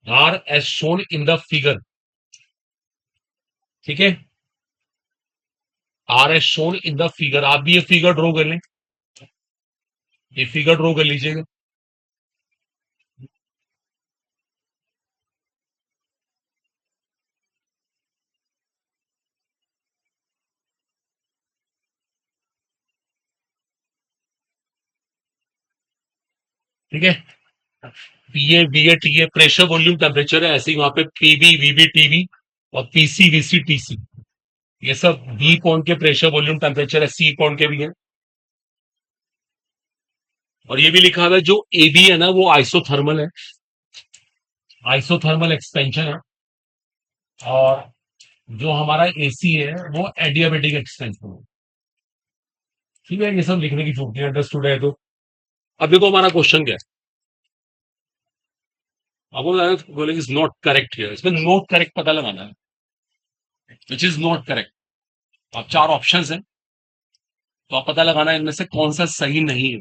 Are as shown in the figure. ठीक है, R as shown in the figure. आप भी ये figure draw कर लें, ये figure draw कर लीजिएगा. ठीक है, PA VA TA pressure volume temperature है, ऐसे ही वहां पे पीबी वीबी टीबी और पीसी वीसी टीसी, ये सब बी पॉइंट के प्रेशर वॉल्यूम टेम्परेचर है, सी पॉइंट के भी है. और ये भी लिखा हुआ है जो ए बी है ना वो आइसोथर्मल है, आइसोथर्मल एक्सपेंशन है. और जो हमारा एसी है वो एडियाबेटिक एक्सपेंशन है. ठीक है, ये सब लिखने की जरूरत है, अंडरस्टूड है. तो अब देखो हमारा क्वेश्चन क्या है. आपको बोलेंगे इज नॉट करेक्ट हियर, इसमें नॉट करेक्ट पता लगाना है, विच इज नॉट करेक्ट. अब चार ऑप्शंस हैं, तो आप पता लगाना है इनमें से कौन सा सही नहीं है.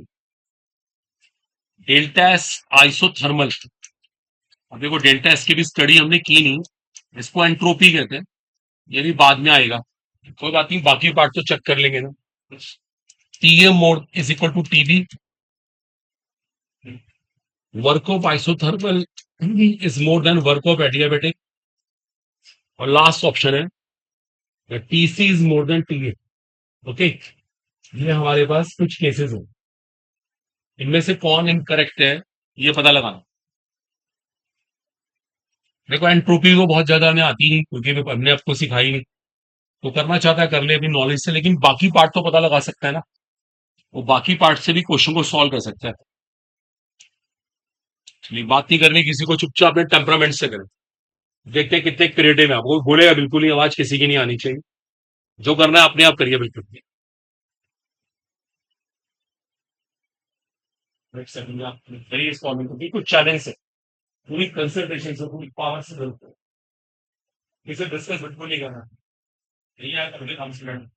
Delta S isothermal. अब देखो डेल्टा एस की भी स्टडी हमने की नहीं, इसको एंट्रोपी कहते हैं, ये भी बाद में आएगा, कोई बात नहीं, बाकी पार्ट तो चेक कर लेंगे ना. TA mod is equal to TB, work of isothermal is more than work of adiabatic, और लास्ट ऑप्शन है TC is more than TA. Okay, ये हमारे पास कुछ केसेस हैं, इनमें से कौन इनकरेक्ट है ये पता लगाना. देखो एंट्रोपी को बहुत ज्यादा हमें आती नहीं, क्योंकि हमने आपको सिखाई नहीं, तो करना चाहता है कर ले अपनी नॉलेज से, लेकिन बाकी पार्ट तो पता लगा सकता है ना, वो बाकी पार्ट से भी क्वेश्चन को सॉल्व कर सकता है. चलिए, बात नहीं करनी किसी को, चुपचाप अपने टेम्परामेंट से करें. देखते हैं कितने क्रिएटिव है. आपको बोलेगा बिल्कुल ही आवाज किसी की नहीं आनी चाहिए, जो करना है अपने आप करिए बिल्कुल. बिल्कुल चैलेंज से, पूरी कंसंट्रेशन से, पूरी पावर से जरूरत है, इसे डिस्कस बिल्कुल नहीं करना. नहीं आया तो अगले काम से लड़ना.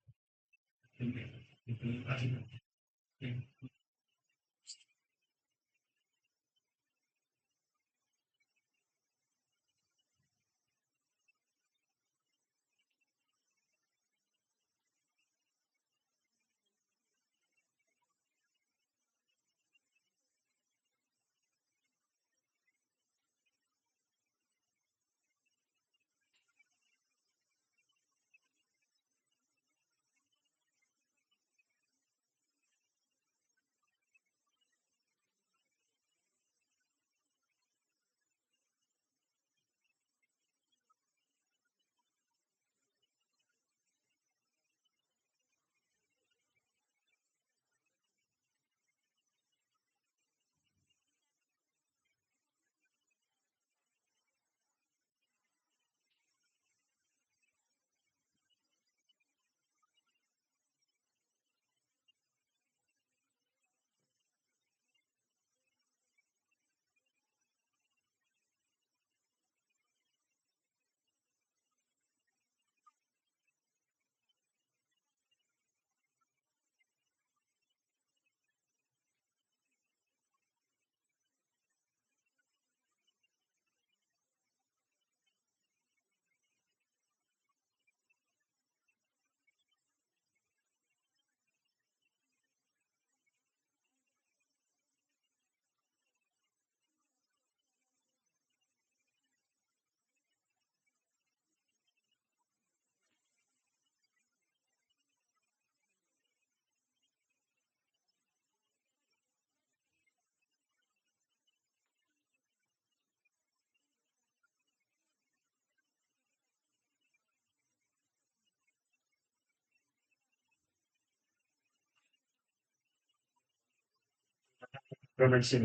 पेमेंट से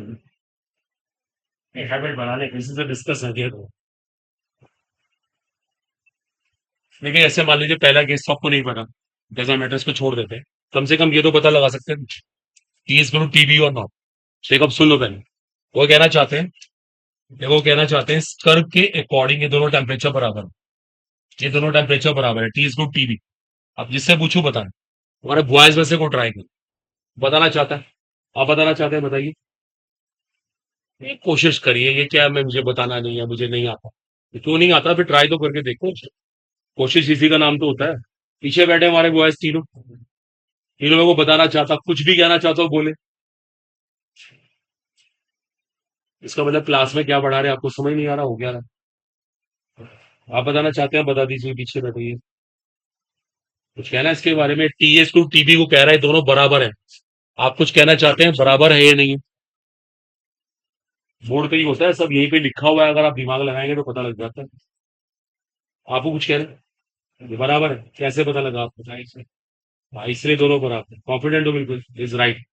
हैबिट बनाने किसी से डिस्कस ना किया तो। लेकिन ऐसे मान लीजिए पहला केस तो आपको नहीं पता, डजंट मैटर, इसको छोड़ देते हैं। कम से कम ये तो पता लगा सकते हैं T is going to TB और नॉट। देखो अब सुन लो पहले, वो कहना चाहते हैं, देखो वो कहना चाहते हैं इस कर्व के अकॉर्डिंग ये दोनों टेम्परेचर बराबर है। ये दोनों टेम्परेचर बराबर है, टी इज टू टीबी। अब जिससे पूछूं बताएं, हमारे बॉयज में से को ट्राई कर बताना चाहता है। आप बताना चाहते हैं, बताइए। ये कोशिश करिए, ये क्या मैं मुझे बताना नहीं है, मुझे नहीं आता। तो क्यों नहीं आता, फिर ट्राई तो करके देखो। कोशिश इसी का नाम तो होता है। पीछे बैठे हमारे बॉयज तीनों, तीनों मेरे को बताना चाहता, कुछ भी कहना चाहता हो बोले। इसका मतलब क्लास में क्या पढ़ा रहे हैं आपको समझ नहीं आ रहा, हो क्या रहा है? आप बताना चाहते हैं बता दीजिए, पीछे बैठिए। कुछ कहना है इसके बारे में, टीएस टू टीबी को कह रहा है दोनों बराबर है। आप कुछ कहना चाहते हैं बराबर है या नहीं? बोर्ड पे ही होता है सब, यहीं पे लिखा हुआ है, अगर आप दिमाग लगाएंगे तो पता लग जाता है। आपको कुछ कह रहे हैं ये बराबर है, कैसे पता लगा आपको? हाँ, इसलिए दोनों बराबर, कॉन्फिडेंट हो बिल्कुल, इज राइट।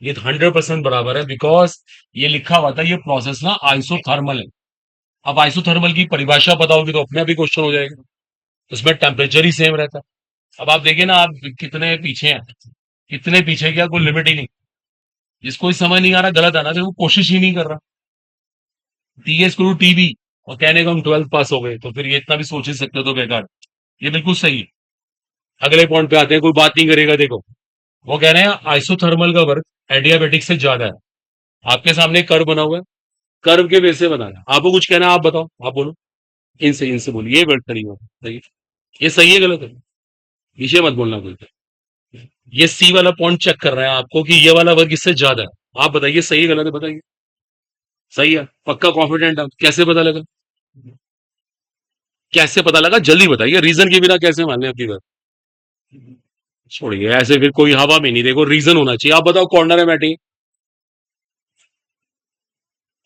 ये 100% बराबर है, बिकॉज ये लिखा हुआ था, ये प्रोसेस ना आइसोथर्मल है। अब आइसोथर्मल की परिभाषा पता होगी तो अपने आप ही क्वेश्चन हो जाएगा। उसमें टेम्परेचर ही सेम रहता है। अब आप देखिए ना, आप कितने पीछे हैं, कितने पीछे, क्या कोई लिमिट ही नहीं। जिसको ही समझ नहीं आ रहा गलत है ना, तो वो कोशिश ही नहीं कर रहा। टीएस टू टीबी और कहने को हम 12th पास हो गए, तो फिर ये इतना भी सोच ही सकते हो तो बेकार। ये बिल्कुल सही है। अगले पॉइंट पे आते हैं, कोई बात नहीं करेगा। देखो वो कह रहे हैं आइसोथर्मल का वर्क एडियाबेटिक से ज्यादा है। आपके सामने कर्व बना हुआ है, कर्व के बेस से बनाना है। आपको कुछ कहना है, आप बताओ, आप बोलो। इनसे बोलिए, ये वर्क करिए सही है। ये सही है गलत है? पीछे मत बोलना कोई। ये सी वाला पॉइंट चेक कर रहे हैं आपको कि ये वाला वर्ग इससे ज्यादा है। आप बताइए सही है गलत है, बताइए। सही है, पक्का कॉन्फिडेंट है? कैसे पता लगा? कैसे पता लगा, जल्दी बताइए, रीजन के बिना कैसे मानने आपकी बात। छोड़िए ऐसे, फिर कोई हवा में नहीं, देखो रीजन होना चाहिए। आप बताओ, कॉर्नर में बैठी,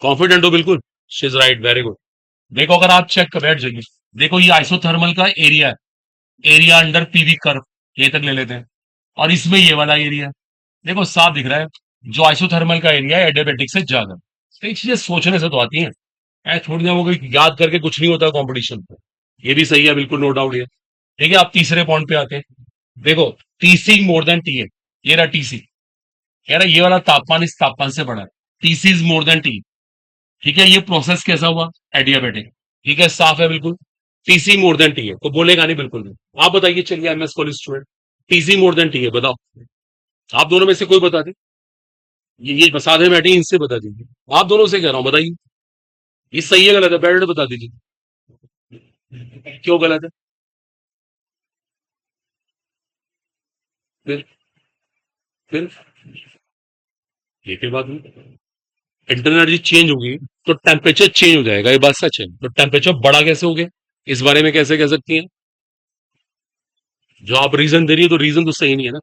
कॉन्फिडेंट हो बिल्कुल, she is right, very good. देखो अगर आप चेक कर बैठ जाइए, देखो ये आइसोथर्मल का एरिया है, एरिया अंडर पीवी कर्व, ये तक ले लेते हैं। और इसमें ये वाला एरिया, देखो साफ दिख रहा है, जो आइसोथर्मल का एरिया है एडियाबेटिक से ज्यादा। तो ये चीजें सोचने से तो आती हैं, ऐ थोड़ी ना वो कोई याद करके कुछ नहीं होता कंपटीशन पे। ये भी सही है, बिल्कुल नो डाउट है। ठीक है, आप तीसरे पॉइंट पे आते हैं। देखो टीसी मोर देन टी है, ये रहा टीसी। कह रहा है ये वाला तापमान इस तापमान से बड़ा है, TC is more then T. ठीक है, ये प्रोसेस कैसा हुआ? एडियाबेटिक। ठीक है, साफ है बिल्कुल। टीसी मोर देन टी है, तो बोलेगा नहीं बिल्कुल भी। आप बताइए, चलिए MS college student, TC more than T है, बताओ। आप दोनों में से कोई बता दे। ये साधे बैठे हैं, इनसे बता दीजिए। आप दोनों से कह रहा हूं, बताइए ये सही है गलत है, बैठ बता दीजिए। क्यों गलत है? फिर फिर ये फिर बात हुई। इंटरनल एनर्जी चेंज होगी तो टेम्परेचर चेंज हो जाएगा, ये बात सच है। तो टेम्परेचर बढ़ा कैसे हो गया, इस बारे में कैसे कह सकती हैं? जो आप रीजन दे रही है, तो रीजन तो सही नहीं है ना।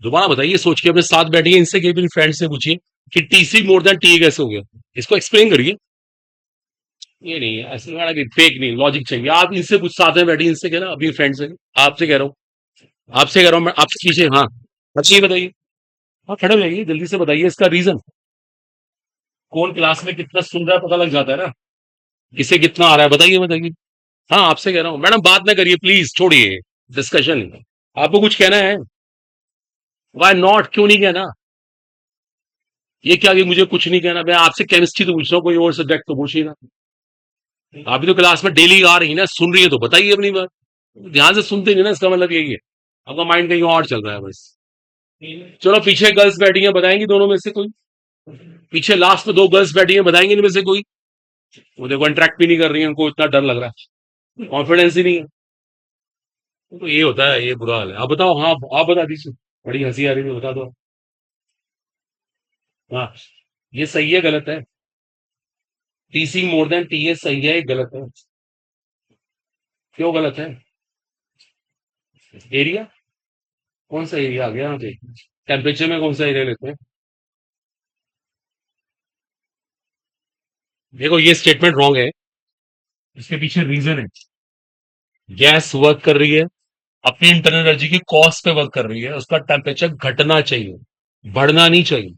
दोबारा बताइए, सोच के अपने साथ बैठिए, इनसे कहीं भी फ्रेंड से पूछिए कि टीसी मोर देन टी कैसे हो गया, इसको एक्सप्लेन करिए। ये नहीं है ऐसे, वाला भी फेक नहीं, लॉजिक चाहिए। आप इनसे कुछ साथ में बैठिए, इनसे कह रहा अभी फ्रेंड से, आपसे कह रहा हूँ, आपसे कह रहा हूँ मैं, आपसे पीछे। हाँ अच्छा, ये बताइए। हाँ खड़े हो जाइए, जल्दी से बताइए इसका रीजन। कौन क्लास में कितना सुन रहा है पता लग जाता है ना, किसे कितना आ रहा है, बताइए बताइए। हाँ आपसे कह रहा हूँ, मैडम बात ना करिए प्लीज, छोड़िए डिस्कशन। आपको कुछ कहना है? वाई नॉट, क्यों नहीं कहना? ये क्या कि मुझे कुछ नहीं कहना? मैं आपसे केमिस्ट्री तो पूछ रहा हूँ, कोई और सब्जेक्ट तो पूछिए ना। आप भी तो क्लास में डेली आ रही है ना, सुन रही है तो बताइए अपनी बात। ध्यान से सुनते नहीं ना, इसका मतलब यही है आपका माइंड कहीं और चल रहा है बस। चलो पीछे गर्ल्स बैठी हैं, बताएंगी दोनों में से कोई? पीछे लास्ट में दो गर्ल्स बैठी हैं, बताएंगे इनमें से कोई? वो देखो इंटरेक्ट भी नहीं कर रही है, उनको इतना डर लग रहा है, कॉन्फिडेंस ही नहीं है। तो ये होता है, ये बुरा हाल है। आप बताओ, हाँ आप बता दीजिए। बड़ी हंसी आ रही है, बता दो। हाँ, ये सही है गलत है? टीसी मोर देन टी है, सही है गलत है? क्यों गलत है? एरिया, कौन सा एरिया आ गया यहाँ पे? टेम्परेचर में कौन सा एरिया लेते हैं? देखो ये स्टेटमेंट रॉन्ग है, इसके पीछे रीजन है। गैस वर्क कर रही है, अपनी इंटरनल एनर्जी की कॉस्ट पे वर्क कर रही है, उसका टेम्परेचर घटना चाहिए, बढ़ना नहीं चाहिए।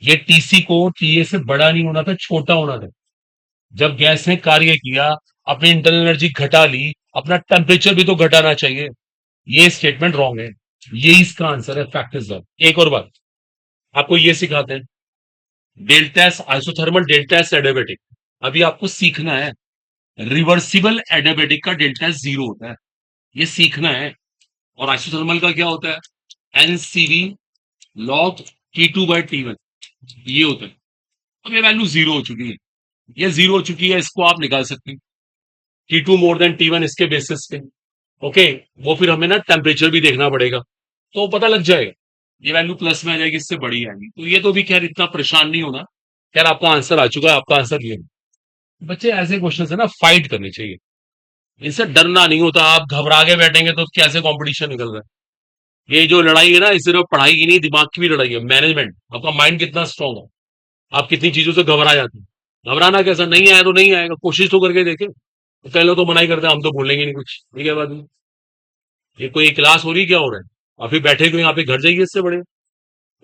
ये टीसी को टीए से बड़ा नहीं होना था, छोटा होना था। जब गैस ने कार्य किया, अपनी इंटरनल एनर्जी घटा ली, अपना टेम्परेचर भी तो घटाना चाहिए। ये स्टेटमेंट रॉन्ग है। ये इसका आंसर है, फैक्ट इज रॉन्ग। एक और बात आपको ये सिखाते हैं, delta S isothermal, delta S adiabatic. अभी आपको सीखना है, रिवर्सिबल एडियाबेटिक का डेल्टा एस जीरो होता है, ये सीखना है। और आइसोथर्मल का क्या होता है, एनसीवी लॉग T2/T1, ये होता है। अब ये वैल्यू जीरो हो चुकी है, ये जीरो हो चुकी है, इसको आप निकाल सकते हैं T2 मोर देन T1 इसके बेसिस पे। ओके, वो फिर हमें ना टेम्परेचर भी देखना पड़ेगा, तो पता लग जाएगा। ये वैल्यू प्लस में आ जाएगी, इससे बड़ी आएगी, तो ये तो भी खैर इतना परेशान नहीं होना। खैर आपका आंसर आ चुका है, आपका आंसर ये है। बच्चे ऐसे क्वेश्चन है ना, फाइट करनी चाहिए, इनसे डरना नहीं होता। आप घबरा के बैठेंगे तो कैसे कंपटीशन निकल रहा है। ये जो लड़ाई है ना, ये सिर्फ पढ़ाई की नहीं, दिमाग की भी लड़ाई है। मैनेजमेंट, आपका माइंड कितना स्ट्रांग है, आप कितनी चीजों से घबरा जाते हैं। घबराना कैसा, नहीं आया तो नहीं आएगा, कोशिश तो करके देखे। तो कई लोग तो मना ही करते हैं, हम तो बोलेंगे नहीं कुछ, ठीक है बात नहीं। ये कोई क्लास हो रही, क्या हो रहा है, अभी बैठे क्यों यहाँ पे, घर जाइए इससे बड़े।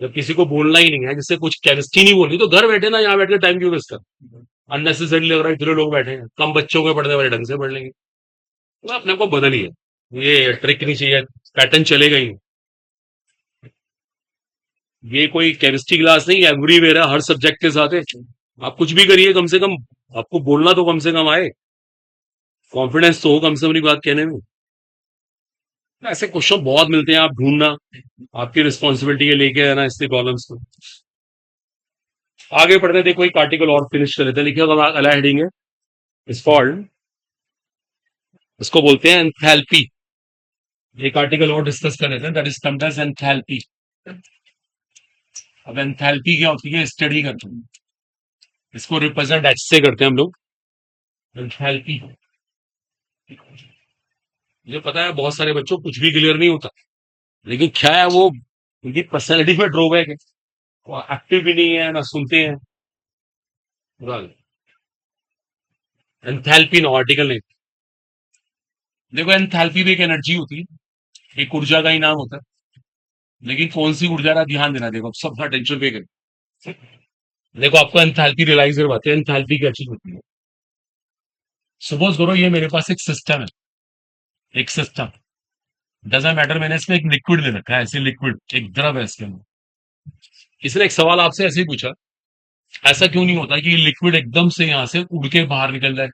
जब किसी को बोलना ही नहीं है, जिससे कुछ केमिस्ट्री नहीं बोलनी, तो घर बैठे ना, यहाँ बैठ के टाइम क्यों वेस्ट कर। अननेसेसरी लग रहा है, इतने लोग बैठे हैं, कम बच्चों के पढ़ने वाले ढंग से पढ़ लेंगे। तो अपने को बदलिए, ये ट्रिक नहीं चाहिए, पैटर्न चलेगा ही नहीं। ये कोई केमिस्ट्री क्लास नहीं, एवरीवेयर है, हर सब्जेक्ट के साथ है। आप कुछ भी करिए, कम से कम आपको बोलना तो कम से कम आए, कॉन्फिडेंस तो हो कम से कम अपनी बात कहने में। ऐसे क्वेश्चन बहुत मिलते हैं, आप ढूंढना, आपकी रिस्पॉन्सिबिलिटी है लेके आना इससे प्रॉब्लम्स को। आगे पढ़ते थे, कोई आर्टिकल और फिनिश कर लेते हैं। लिखिए अगला हेडिंग है, इज कॉल्ड, इसको बोलते हैं एंथैल्पी। एक आर्टिकल और डिस्कस कर लेते हैं, that is termed as enthalpy. अब एंथैल्पी क्या होती है, स्टडी करते हैं, इसको रिप्रेजेंट एच से करते हैं हम लोग, एंथैल्पी। मुझे पता है बहुत सारे बच्चों को कुछ भी क्लियर नहीं होता, लेकिन क्या है वो, उनकी पर्सनैलिटी में ड्रॉबैक है, वो एक्टिव भी नहीं है ना, सुनते हैं। एंथैल्पी नो आर्टिकल नहीं। देखो एंथैल्पी भी एक एनर्जी होती है, एक ऊर्जा का ही नाम होता है, लेकिन कौन सी ऊर्जा का ध्यान देना। देखो अब सब टेंशन पे करें। देखो आपको एंथैल्पी रियलाइज करवाते हैं, एंथैल्पी क्या चीज होती है। सपोज करो ये मेरे पास एक सिस्टम है, एक सिस्टम, डजंट मैटर, मैंने इसमें एक लिक्विड ले रखा है, ऐसे लिक्विड एक द्रव है इसके अंदर। इसने एक सवाल आपसे ऐसे ही पूछा, ऐसा क्यों नहीं होता कि ये लिक्विड एकदम से यहां से उड़ के बाहर निकल जाए।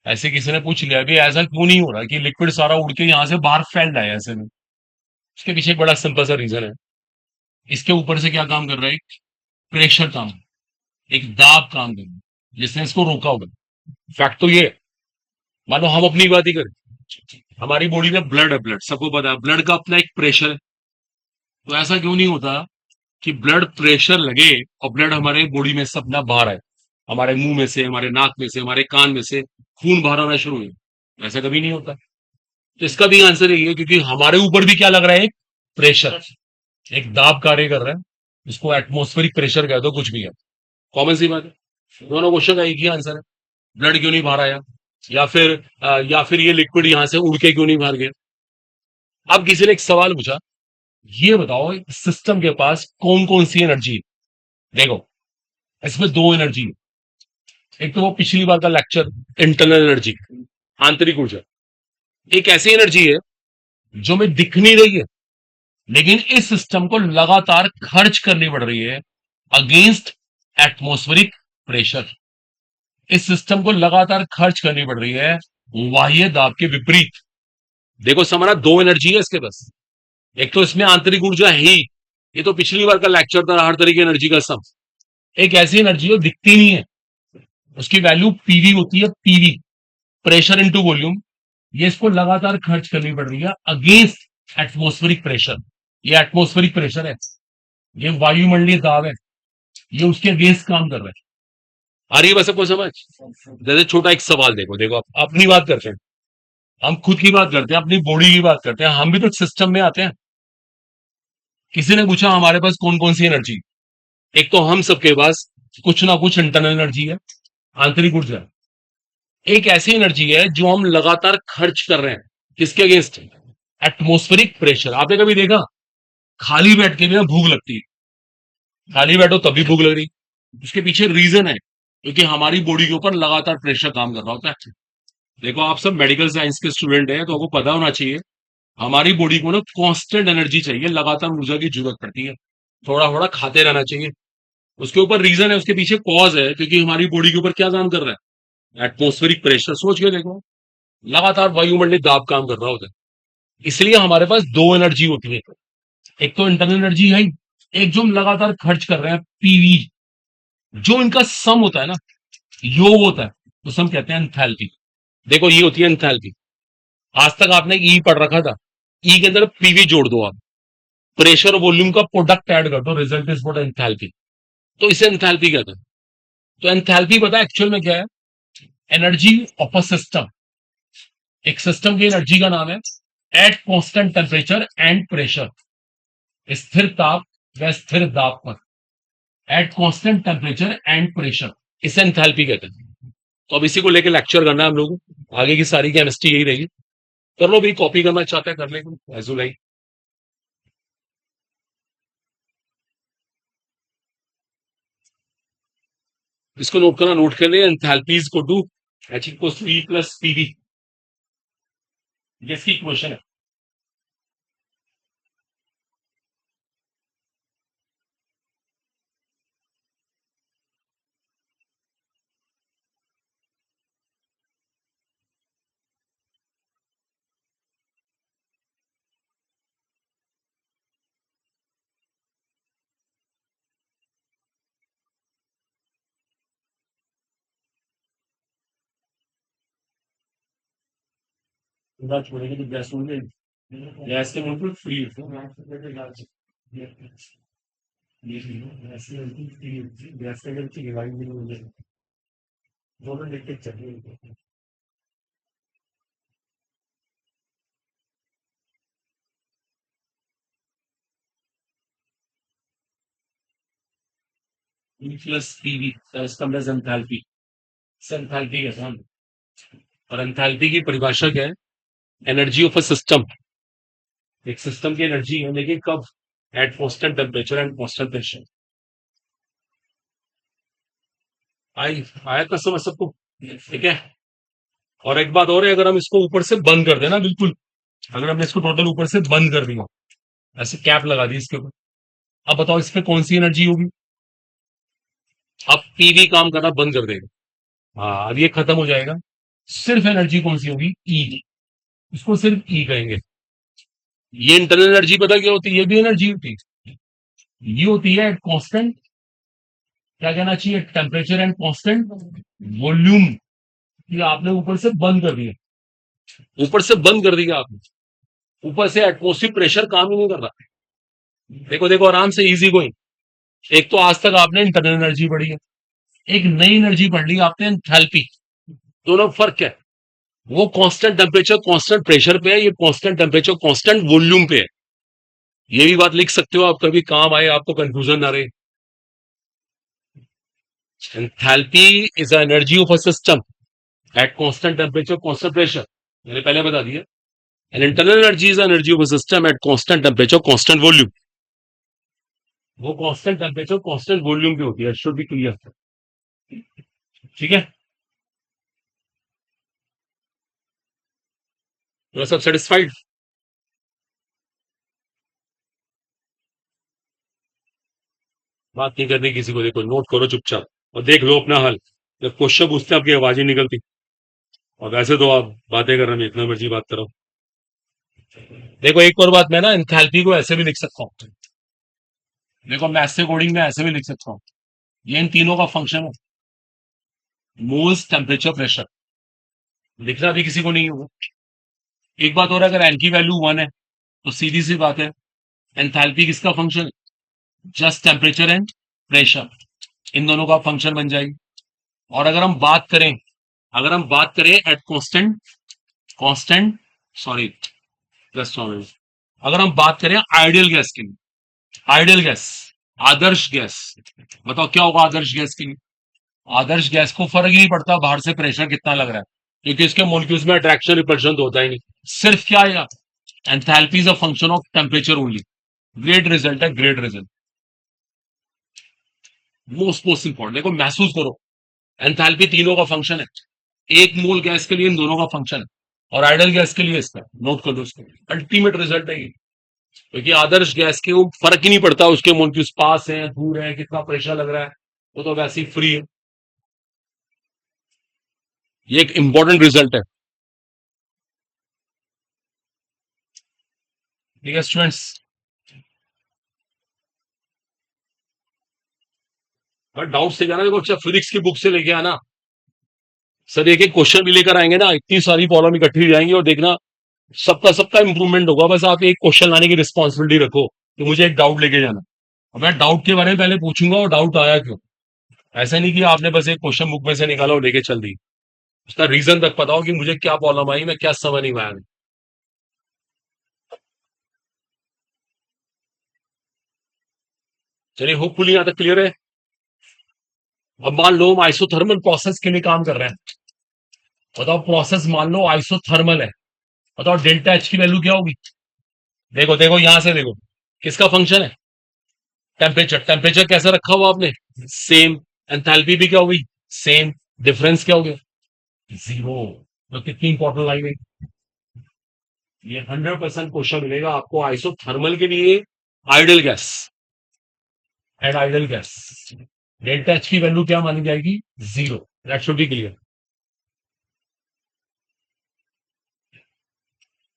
ऐसे किसी ने पूछ लिया कि ऐसा क्यों नहीं हो रहा कि लिक्विड सारा उड़ के यहां से बाहर फैल जाए ऐसे में। इसके पीछे एक बड़ा सिंपल सा रीजन है, इसके ऊपर से क्या काम कर रहा है, एक प्रेशर काम, एक दाब काम कर रहा है, जिसने इसको रोका होगा। फैक्ट तो ये है, मानो हम अपनी बात ही करें, हमारी बॉडी में ब्लड है, ब्लड सबको पता है, ब्लड का अपना एक प्रेशर है। तो ऐसा क्यों नहीं होता कि ब्लड प्रेशर लगे और ब्लड हमारे बॉडी में से अपना बाहर आए, हमारे मुंह में से, हमारे नाक में से, हमारे कान में से खून बाहर आना शुरू हो। ऐसा कभी नहीं होता। तो इसका भी आंसर यही है, क्योंकि हमारे ऊपर भी क्या लग रहा है, एक प्रेशर, एक दाब कार्य कर रहा है। इसको एटमोस्फेरिक प्रेशर कह दो, कुछ भी है, कॉमन सी बात है। दोनों क्वेश्चन का एक ही आंसर है, ब्लड क्यों नहीं बाहर आया, या फिर ये लिक्विड यहां से उड़ के क्यों नहीं बाहर गया। अब किसी ने एक सवाल पूछा, ये बताओ सिस्टम के पास कौन कौन सी एनर्जी है। देखो इसमें दो एनर्जी है, एक तो वो पिछली बार का लेक्चर, इंटरनल एनर्जी, आंतरिक ऊर्जा। एक ऐसी एनर्जी है जो हमें दिख नहीं रही है, लेकिन इस सिस्टम को लगातार खर्च करनी पड़ रही है अगेंस्ट एटमॉस्फेरिक प्रेशर। इस सिस्टम को लगातार खर्च करनी पड़ रही है बाह्य दाब के विपरीत। देखो समझना, दो एनर्जी है इसके पास, एक तो इसमें आंतरिक ऊर्जा है ही, ये तो पिछली बार का लेक्चर था, हर तरह की एनर्जी का सम। एक ऐसी एनर्जी जो दिखती नहीं है, उसकी वैल्यू पीवी होती है, पीवी, प्रेशर इनटू वॉल्यूम। ये इसको लगातार खर्च करनी पड़ रही है अगेंस्ट एटमॉस्फेरिक प्रेशर। ये एटमॉस्फेरिक प्रेशर है, ये वायुमंडलीय दाब है, ये उसके अगेंस्ट काम कर रहा है। आ रही है बस सबको समझ। जैसे छोटा एक सवाल, देखो देखो आप अपनी बात करते हैं, हम खुद की बात करते हैं, अपनी बॉडी की बात करते हैं, हम भी तो सिस्टम में आते हैं। किसी ने पूछा हमारे पास कौन कौन सी एनर्जी, एक तो हम सबके पास कुछ ना कुछ इंटरनल एनर्जी है, आंतरिक ऊर्जा। एक ऐसी एनर्जी है जो हम लगातार खर्च कर रहे हैं, किसके अगेंस्ट, एटमॉस्फेरिक प्रेशर। आपने कभी देखा खाली बैठ के भी ना भूख लगती है, खाली बैठो तभी भूख लग रही। उसके पीछे रीजन है, क्योंकि हमारी बॉडी के ऊपर लगातार प्रेशर काम कर रहा होता है। देखो आप सब मेडिकल साइंस के स्टूडेंट हैं तो आपको पता होना चाहिए, हमारी बॉडी को ना कांस्टेंट एनर्जी चाहिए, लगातार ऊर्जा की जरूरत पड़ती है। थोड़ा थोड़ा खाते रहना चाहिए। उसके ऊपर रीजन है, उसके पीछे कॉज है, क्योंकि हमारी बॉडी के ऊपर क्या काम कर रहा है, एटमोस्फेरिक प्रेशर। सोच के देखो, लगातार वायुमंडलीय दाब काम कर रहा होता है। इसलिए हमारे पास दो एनर्जी होती है, एक तो इंटरनल एनर्जी है, एक जो हम लगातार खर्च कर रहे हैं, पीवी। जो इनका सम होता है ना, योग होता है, उसे हम कहते हैं एंथैल्पी। देखो ये होती है एंथैल्पी। आज तक आपने ई पढ़ रखा था, ई के अंदर पीवी जोड़ दो आप, प्रेशर और वॉल्यूम का प्रोडक्ट ऐड कर दो, रिजल्ट इज व्हाट एंथैल्पी। तो इसे एंथैल्पी कहते हैं। तो एंथैल्पी पता है एक्चुअल में क्या है? Energy of a system. एक सिस्टम की एनर्जी का नाम है eight constant temperature and pressure. स्थिर ताप व स्थिर दाब पर, eight constant temperature and pressure, इसे एंथैल्पी कहते हैं। तो अब इसी को लेकर लेक्चर करना है हम लोगों को, आगे की सारी केमिस्ट्री यही रहेगी। कर लो भाई, कॉपी करना चाहते हैं कर ले, एज यू लाइक। इसको नोट करना, नोट कर ले, एंथैल्पीज को to H equals to E plus PV, ये इसकी इक्वेशन है। बात छोड़ेगी तो गैस होंगे, गैस के बिल्कुल फ्री। गैस के बिल्कुल फ्री, गैस के बिल्कुल डिवाइड भी नहीं होंगे, दोनों लेके चलिए। ई प्लस पीवी, इसका मतलब एंथैल्पी। एंथैल्पी का नाम। और एंथैल्पी की परिभाषा क्या है? Energy of a system. एक सिस्टम की एनर्जी है, लेकिन कब? At constant temperature and constant pressure. आई आया था समझ सबको? ठीक है। और एक बात और है, अगर हम इसको ऊपर से बंद कर देना बिल्कुल, अगर हमने इसको टोटल ऊपर से बंद कर दिया, ऐसे कैप लगा दी इसके ऊपर, अब बताओ इस पे कौन सी एनर्जी होगी? अब पीवी काम करना बंद कर देगा। हाँ, अब ये खत्म हो जाएगा। सिर्फ एनर्जी कौन सी होगी? ई। इसको सिर्फ ई कहेंगे। ये इंटरनल एनर्जी पता क्या होती है? ये भी एनर्जी होती है। ये होती है कांस्टेंट, क्या कहना चाहिए, टेम्परेचर एंड कांस्टेंट वॉल्यूम। ये आपने ऊपर से बंद कर दिया, ऊपर से बंद कर दिया आपने, ऊपर से एटमोस्फियर प्रेशर काम ही नहीं कर रहा। देखो देखो, आराम से, इजी गोइंग। एक तो आज तक आपने इंटरनल एनर्जी पढ़ी है, एक नई एनर्जी पढ़ ली आपने, एंथैल्पी। दोनों फर्क क्या है? वो कांस्टेंट टेम्परेचर कांस्टेंट प्रेशर पे है, ये कांस्टेंट टेम्परेचर कांस्टेंट वॉल्यूम पे है। ये भी बात लिख सकते हो आप, कभी काम आए, आपको कंफ्यूजन ना रहे। Enthalpy is energy of a system eight constant temperature constant pressure, मैंने पहले बता दिया। And internal energy is energy of a system eight constant temperature constant volume. वो कांस्टेंट टेम्परेचर कांस्टेंट वॉल्यूम पे होती है, शुड बी क्लियर। ठीक है, तो सब सेटिस्फाइड? बात नहीं करनी किसी को, देखो नोट करो चुपचाप और देख लो अपना हल। जब क्वेश्चन पूछते हैं आपकी आवाज ही निकलती, और वैसे तो आप बातें कर रहे हैं, इतना मर्जी बात करो। देखो एक और बात, मैं ना एंथैल्पी को ऐसे भी लिख सकता हूँ। देखो मैथ से कोडिंग में ऐसे भी लिख सकता हूँ, ये इन तीनों का फंक्शन है, मोल्स टेम्परेचर प्रेशर। लिखना भी किसी को नहीं होगा। एक बात और, अगर एन की वैल्यू 1 है तो सीधी सी बात है, एंथैल्पी किसका function? Just temperature and pressure, इन दोनों का फंक्शन बन जाएगी। और अगर हम बात करें at constant constant sorry just अगर हम बात करें आइडियल गैस के लिए, आइडियल गैस, आदर्श गैस, बताओ क्या होगा आदर्श गैस के लिए? आदर्श गैस को फर्क ही नहीं पड़ता बाहर से प्रेशर कितना लग रहा है, क्योंकि इसके मॉलिक्यूल्स में अट्रैक्शन रिपल्शन तो होता ही नहीं। सिर्फ क्या है, enthalpy is a function of temperature only. Great result है, ग्रेट रिजल्ट। मोस्ट इंपॉर्टेंट, देखो महसूस करो, एंथैल्पी तीनों का फंक्शन है, एक मोल गैस के लिए इन दोनों का फंक्शन है और आइडल गैस के लिए इसका, नोट कर लो इसको, अल्टीमेट रिजल्ट है ये। क्योंकि आदर्श गैस के वो फर्क ही नहीं पड़ता उसके मोलिक्यूल्स पास है दूर है कितना प्रेशर लग रहा है, वो तो वैसे ही फ्री है। ये एक इंपॉर्टेंट रिजल्ट है। ठीक है स्टूडेंट्स, अगर डाउट से जाना देखो, अच्छा फिजिक्स की बुक से लेके आना, सर एक एक क्वेश्चन भी लेकर आएंगे ना, इतनी सारी प्रॉब्लम इकट्ठी हो जाएंगी और देखना सबका सबका इंप्रूवमेंट होगा। बस आप एक क्वेश्चन लाने की रिस्पॉन्सिबिलिटी रखो कि मुझे एक डाउट लेके जाना, अब मैं डाउट के बारे में पहले पूछूंगा और डाउट आया क्यों। ऐसा नहीं कि आपने बस एक क्वेश्चन बुक में से निकाला और लेके चल दी, उसका रीजन तक पता हो कि मुझे क्या प्रॉब्लम आई, मैं क्या समझ नहीं पाया। चलिए होपफुली यहां तक क्लियर है। अब मान लो हम आइसोथर्मल प्रोसेस के लिए काम कर रहे हैं, बताओ प्रोसेस मान लो आइसोथर्मल है, बताओ डेल्टा एच की वैल्यू क्या होगी। देखो देखो यहां से देखो, किसका फंक्शन है, टेम्परेचर, टेम्परेचर कैसा रखा हुआ आपने, सेम, एंथैल्पी भी क्या होगी, सेम, डिफरेंस क्या हो गया, जीरो। तो कितनी इंपॉर्टेंट लाइन है ये, 100% क्वेश्चन मिलेगा आपको आइसोथर्मल के लिए, idol gas and idol gas, delta H की वैल्यू क्या मानी जाएगी, zero, that should be clear.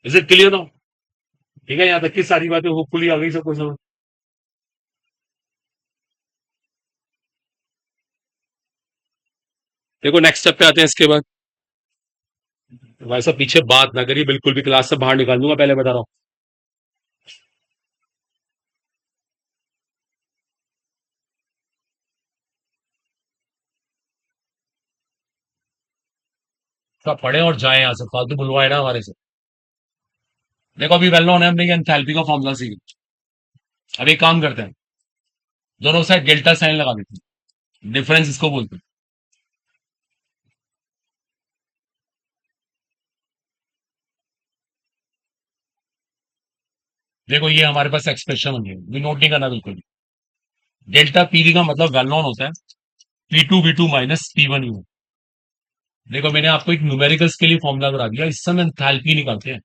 Is it clear now. ठीक है, यहां तक की सारी बातें होपफुली आ गई सबको समझ। देखो नेक्स्ट स्टेप पे आते हैं इसके बाद। भाई साहब पीछे बात ना करिए बिल्कुल भी, क्लास से बाहर निकाल दूंगा, पहले बता रहा हूं। सब पढ़े और जाए यहां से, फालतू बुलवाए ना हमारे से। देखो अभी वेल नोन है, हमने एंथैल्पी का फॉर्मूला सीखा। अब एक काम करते हैं, दोनों साइड डेल्टा साइन लगा देते हैं, डिफरेंस इसको बोलते हैं। देखो ये हमारे पास एक्सप्रेशन बन गई, भी नोट नहीं करना बिल्कुल भी। डेल्टा पी का मतलब वेल नोन होता है, P2V2 माइनस P1 यू। देखो मैंने आपको एक न्यूमेरिकल्स के लिए फॉर्मूला बता दिया, इस समय एंथैल्पी निकालते हैं,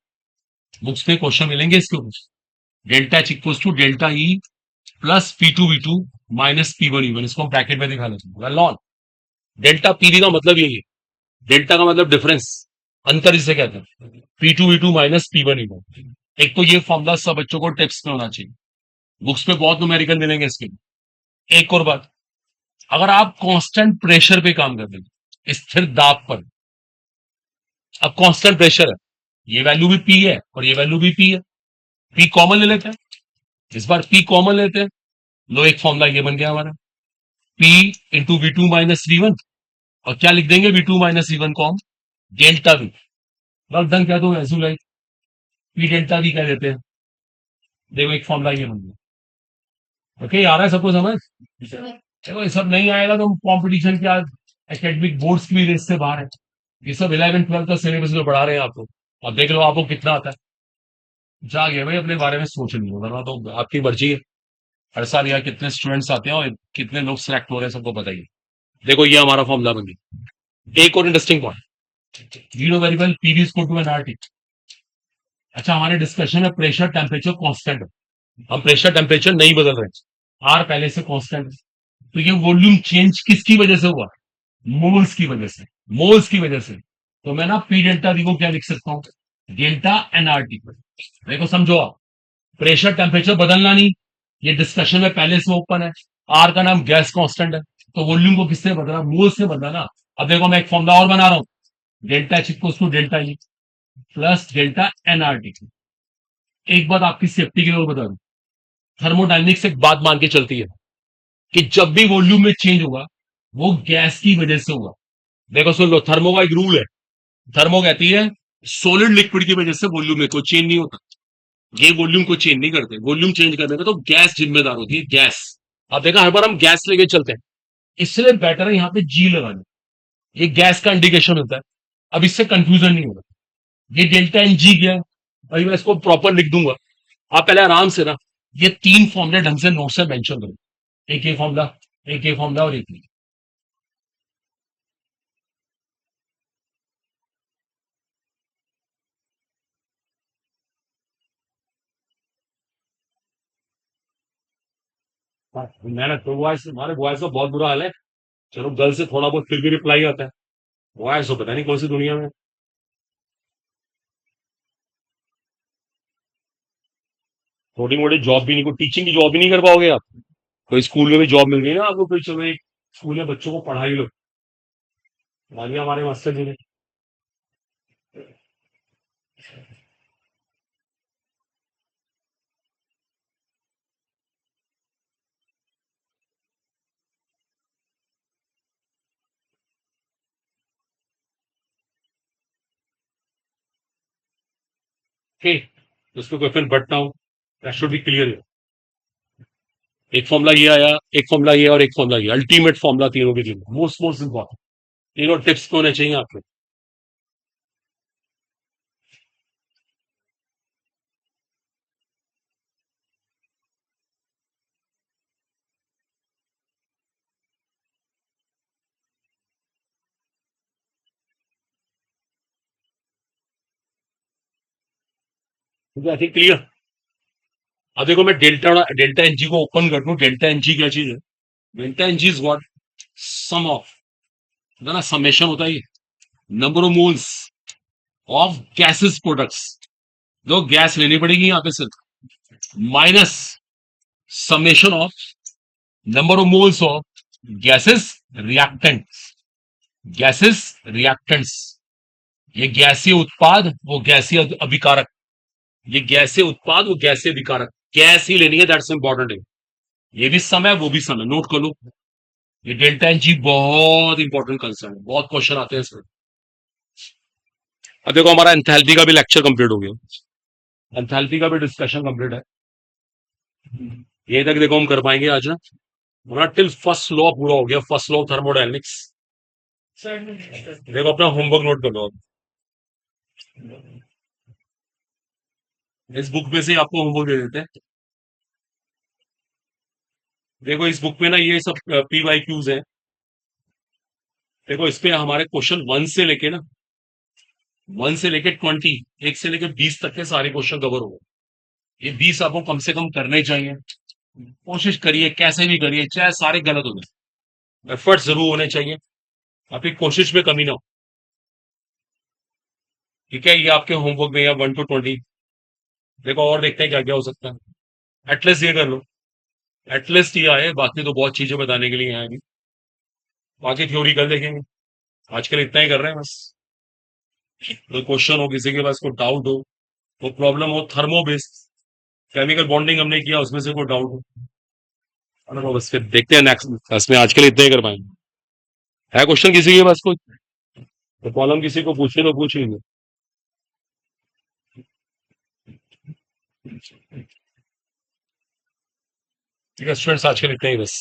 बुक्स पे क्वेश्चन मिलेंगे इसके ऊपर। Delta H equals to delta E plus P2V2 minus P1 इसको हम ब्रैकेट में दिखा लेते हैं, वेल नोन। डेल्टा पी का मतलब यही है, डेल्टा का मतलब डिफरेंस, अंतर इसे कहते हैं, P2V2 माइनस P1। एक तो ये फॉर्मूला सब बच्चों को टिप्स में होना चाहिए, बुक्स पे बहुत न्यूमेरिकल मिलेंगे इसके लिए। एक और बात, अगर आप कांस्टेंट प्रेशर पे काम कर रहे हैं, स्थिर दाब पर, अब कांस्टेंट प्रेशर है, ये वैल्यू भी पी है और ये वैल्यू भी पी है, पी कॉमन ले लेते हैं, इस बार पी कॉमन लेते हैं, लो एक फॉर्मूला ये बन गया हमारा, पी इंटू V2 - V1, और क्या लिख देंगे V2 - V1 को हम डेल्टा वी, वर्क डन क्या, तो as like P delta V कह देते हैं। देखो एक फॉर्मूला ये बन गया। ओके आ रहा है सबको समझ। देखो ये सब नहीं आएगा तो कंपटीशन क्या, एकेडमिक बोर्ड्स की भी रेस से बाहर है। ये सब 11th 12th का सिलेबस में पढ़ा रहे हैं आपको, अब देख लो आपको कितना आता है। जागे भाई अपने बारे में सोच नहीं, वरना तो आपकी मर्जी है। हर साल यहाँ कितने स्टूडेंट्स आते हैं और कितने लोग सिलेक्ट हो रहे हैं सबको बताइए। देखो ये हमारा फॉर्मूला बन गया। एक और interesting point, zero variable PV is to N RT. अच्छा हमारे डिस्कशन में प्रेशर टेम्परेचर कांस्टेंट है, हम प्रेशर टेम्परेचर नहीं बदल रहे, आर पहले से कांस्टेंट है। तो ये वॉल्यूम चेंज किसकी वजह से हुआ, मोल्स की वजह से, मोल्स की वजह से। तो मैं ना पी डेल्टा वी को क्या लिख सकता हूं, डेल्टा एनआरटी। देखो समझो आप, प्रेशर टेम्परेचर बदलना नहीं, ये डिस्कशन में पहले से ओपन है। आर का नाम गैस कांस्टेंट है, तो वॉल्यूम को किससे बदला, मोल से बदला ना। अब देखो मैं एक फॉर्मूला और बना रहा हूं, delta H equals to delta E plus delta NRT. एक बात आपकी सेफ्टी के लिए और बता दूं, थर्मोडाइनमिक्स एक बात मान के चलती है कि जब भी वॉल्यूम में चेंज होगा वो गैस की वजह से होगा। देखो सुन लो, थर्मो का एक रूल है, थर्मो कहती है सॉलिड लिक्विड की वजह से वॉल्यूम में कोई चेंज नहीं होता, ये वॉल्यूम को चेंज नहीं करते, वॉल्यूम चेंज करने का तो गैस जिम्मेदार होती है, गैस। अब देखा हर बार हम गैस लेके चलते हैं, इसलिए बेटर है यहाँ पे जी लगाना, ये गैस का इंडिकेशन होता है। अब इससे कंफ्यूजन नहीं होगा, ये डेल्टा एन जी गया, अभी मैं इसको प्रॉपर लिख दूंगा। आप पहले आराम से ना ये तीन फॉर्मूले ढंग से नोट से मेंशन करो, एक ये फॉर्मूला, एक ये फॉर्मूला और एक ये। मेहनत तो बॉयज, हमारे बॉयज का बहुत बुरा हाल है। चलो गर्ल से थोड़ा बहुत फिर भी रिप्लाई आता है। बॉयज तो पता नहीं कौन सी दुनिया में। छोटी मोटी जॉब भी नहीं, कोई टीचिंग की जॉब भी नहीं कर पाओगे आप? कोई स्कूल में भी जॉब मिल गई ना आपको, फिर चलो एक स्कूल में बच्चों को पढ़ा ही लो। मानिए हमारे मास्टर जी ने। ओके, उसको question but now that should be clear. एक फॉर्मूला ये आया, एक फॉर्मूला ये और एक फॉर्मूला ये, अल्टीमेट फॉर्मूला तीनों के तीनों मोस्ट मोस्ट इंपॉर्टेंट। तीनों टिप्स होने चाहिए आपके। I think clear. अब देखो मैं डेल्टा डेल्टा एनजी को ओपन कर दूं। डेल्टा एनजी क्या चीज है? Delta NG is what? Sum of, होता है ना, समेशन होता है ये, number of moles of gases products. जो गैस लेनी पड़ेगी यहाँ पे सिर्फ, minus summation of number of moles of gases reactants. Gases reactants, ये गैसीय उत्पाद, वो गैसीय अभिकारक। ये गैसीय उत्पाद, वो गैसीय अभिकारक। गैस ही लेनी है, दैट्स इंपॉर्टेंट है। ये भी सम है, वो भी सम है, नोट कर लो। ये डेल्टा एन जी बहुत इंपॉर्टेंट कंसर्न है, बहुत क्वेश्चन आते हैं इसमें। अब देखो हमारा एंथैल्पी का भी लेक्चर कंप्लीट हो गया। एंथैल्पी का भी डिस्कशन कंप्लीट है। ये तक देखो हम कर पाएंगे आज ना। हमारा टिल फर्स्ट लॉ पूरा हो गया, फर्स्ट लॉ थर्मोडायनेमिक्स। देखो अपना होमवर्क नोट कर लो अब। इस बुक में से आपको होमवर्क दे देते हैं। देखो इस बुक में ना ये सब पी वाई क्यूज है। देखो इस पे हमारे क्वेश्चन वन से लेके ना, वन से लेके 20, एक से लेके 20 तक के सारे क्वेश्चन कवर हो गए। ये 20 आपको कम से कम करने चाहिए। कोशिश करिए, कैसे भी करिए, चाहे सारे गलत हो जाए, एफर्ट जरूर होने चाहिए। आपकी कोशिश में कमी ना हो। ठीक है, ये आपके होमवर्क में या 1 to 20। देखो और देखते हैं क्या क्या हो सकता है। एटलीस्ट ये कर लो। एटलीस्ट ये आए, बाकी तो बहुत चीजें बताने के लिए आए नहीं। बाकी थ्योरी कल देखेंगे। आजकल इतना ही कर रहे हैं बस। कोई क्वेश्चन हो, किसी के पास कोई डाउट हो, कोई प्रॉब्लम हो, थर्मो बेस्ड केमिकल बॉन्डिंग हमने किया, उसमें से कोई डाउट हो, तो बस फिर देखते हैं नेक्स्ट क्लास में। आजकल इतना ही कर पाएंगे। है क्वेश्चन किसी के पास कोई? तो कॉलम किसी को पूछे तो पूछ लेंगे। ठीक है स्टूडेंट्स, आजकल इतना ही बस।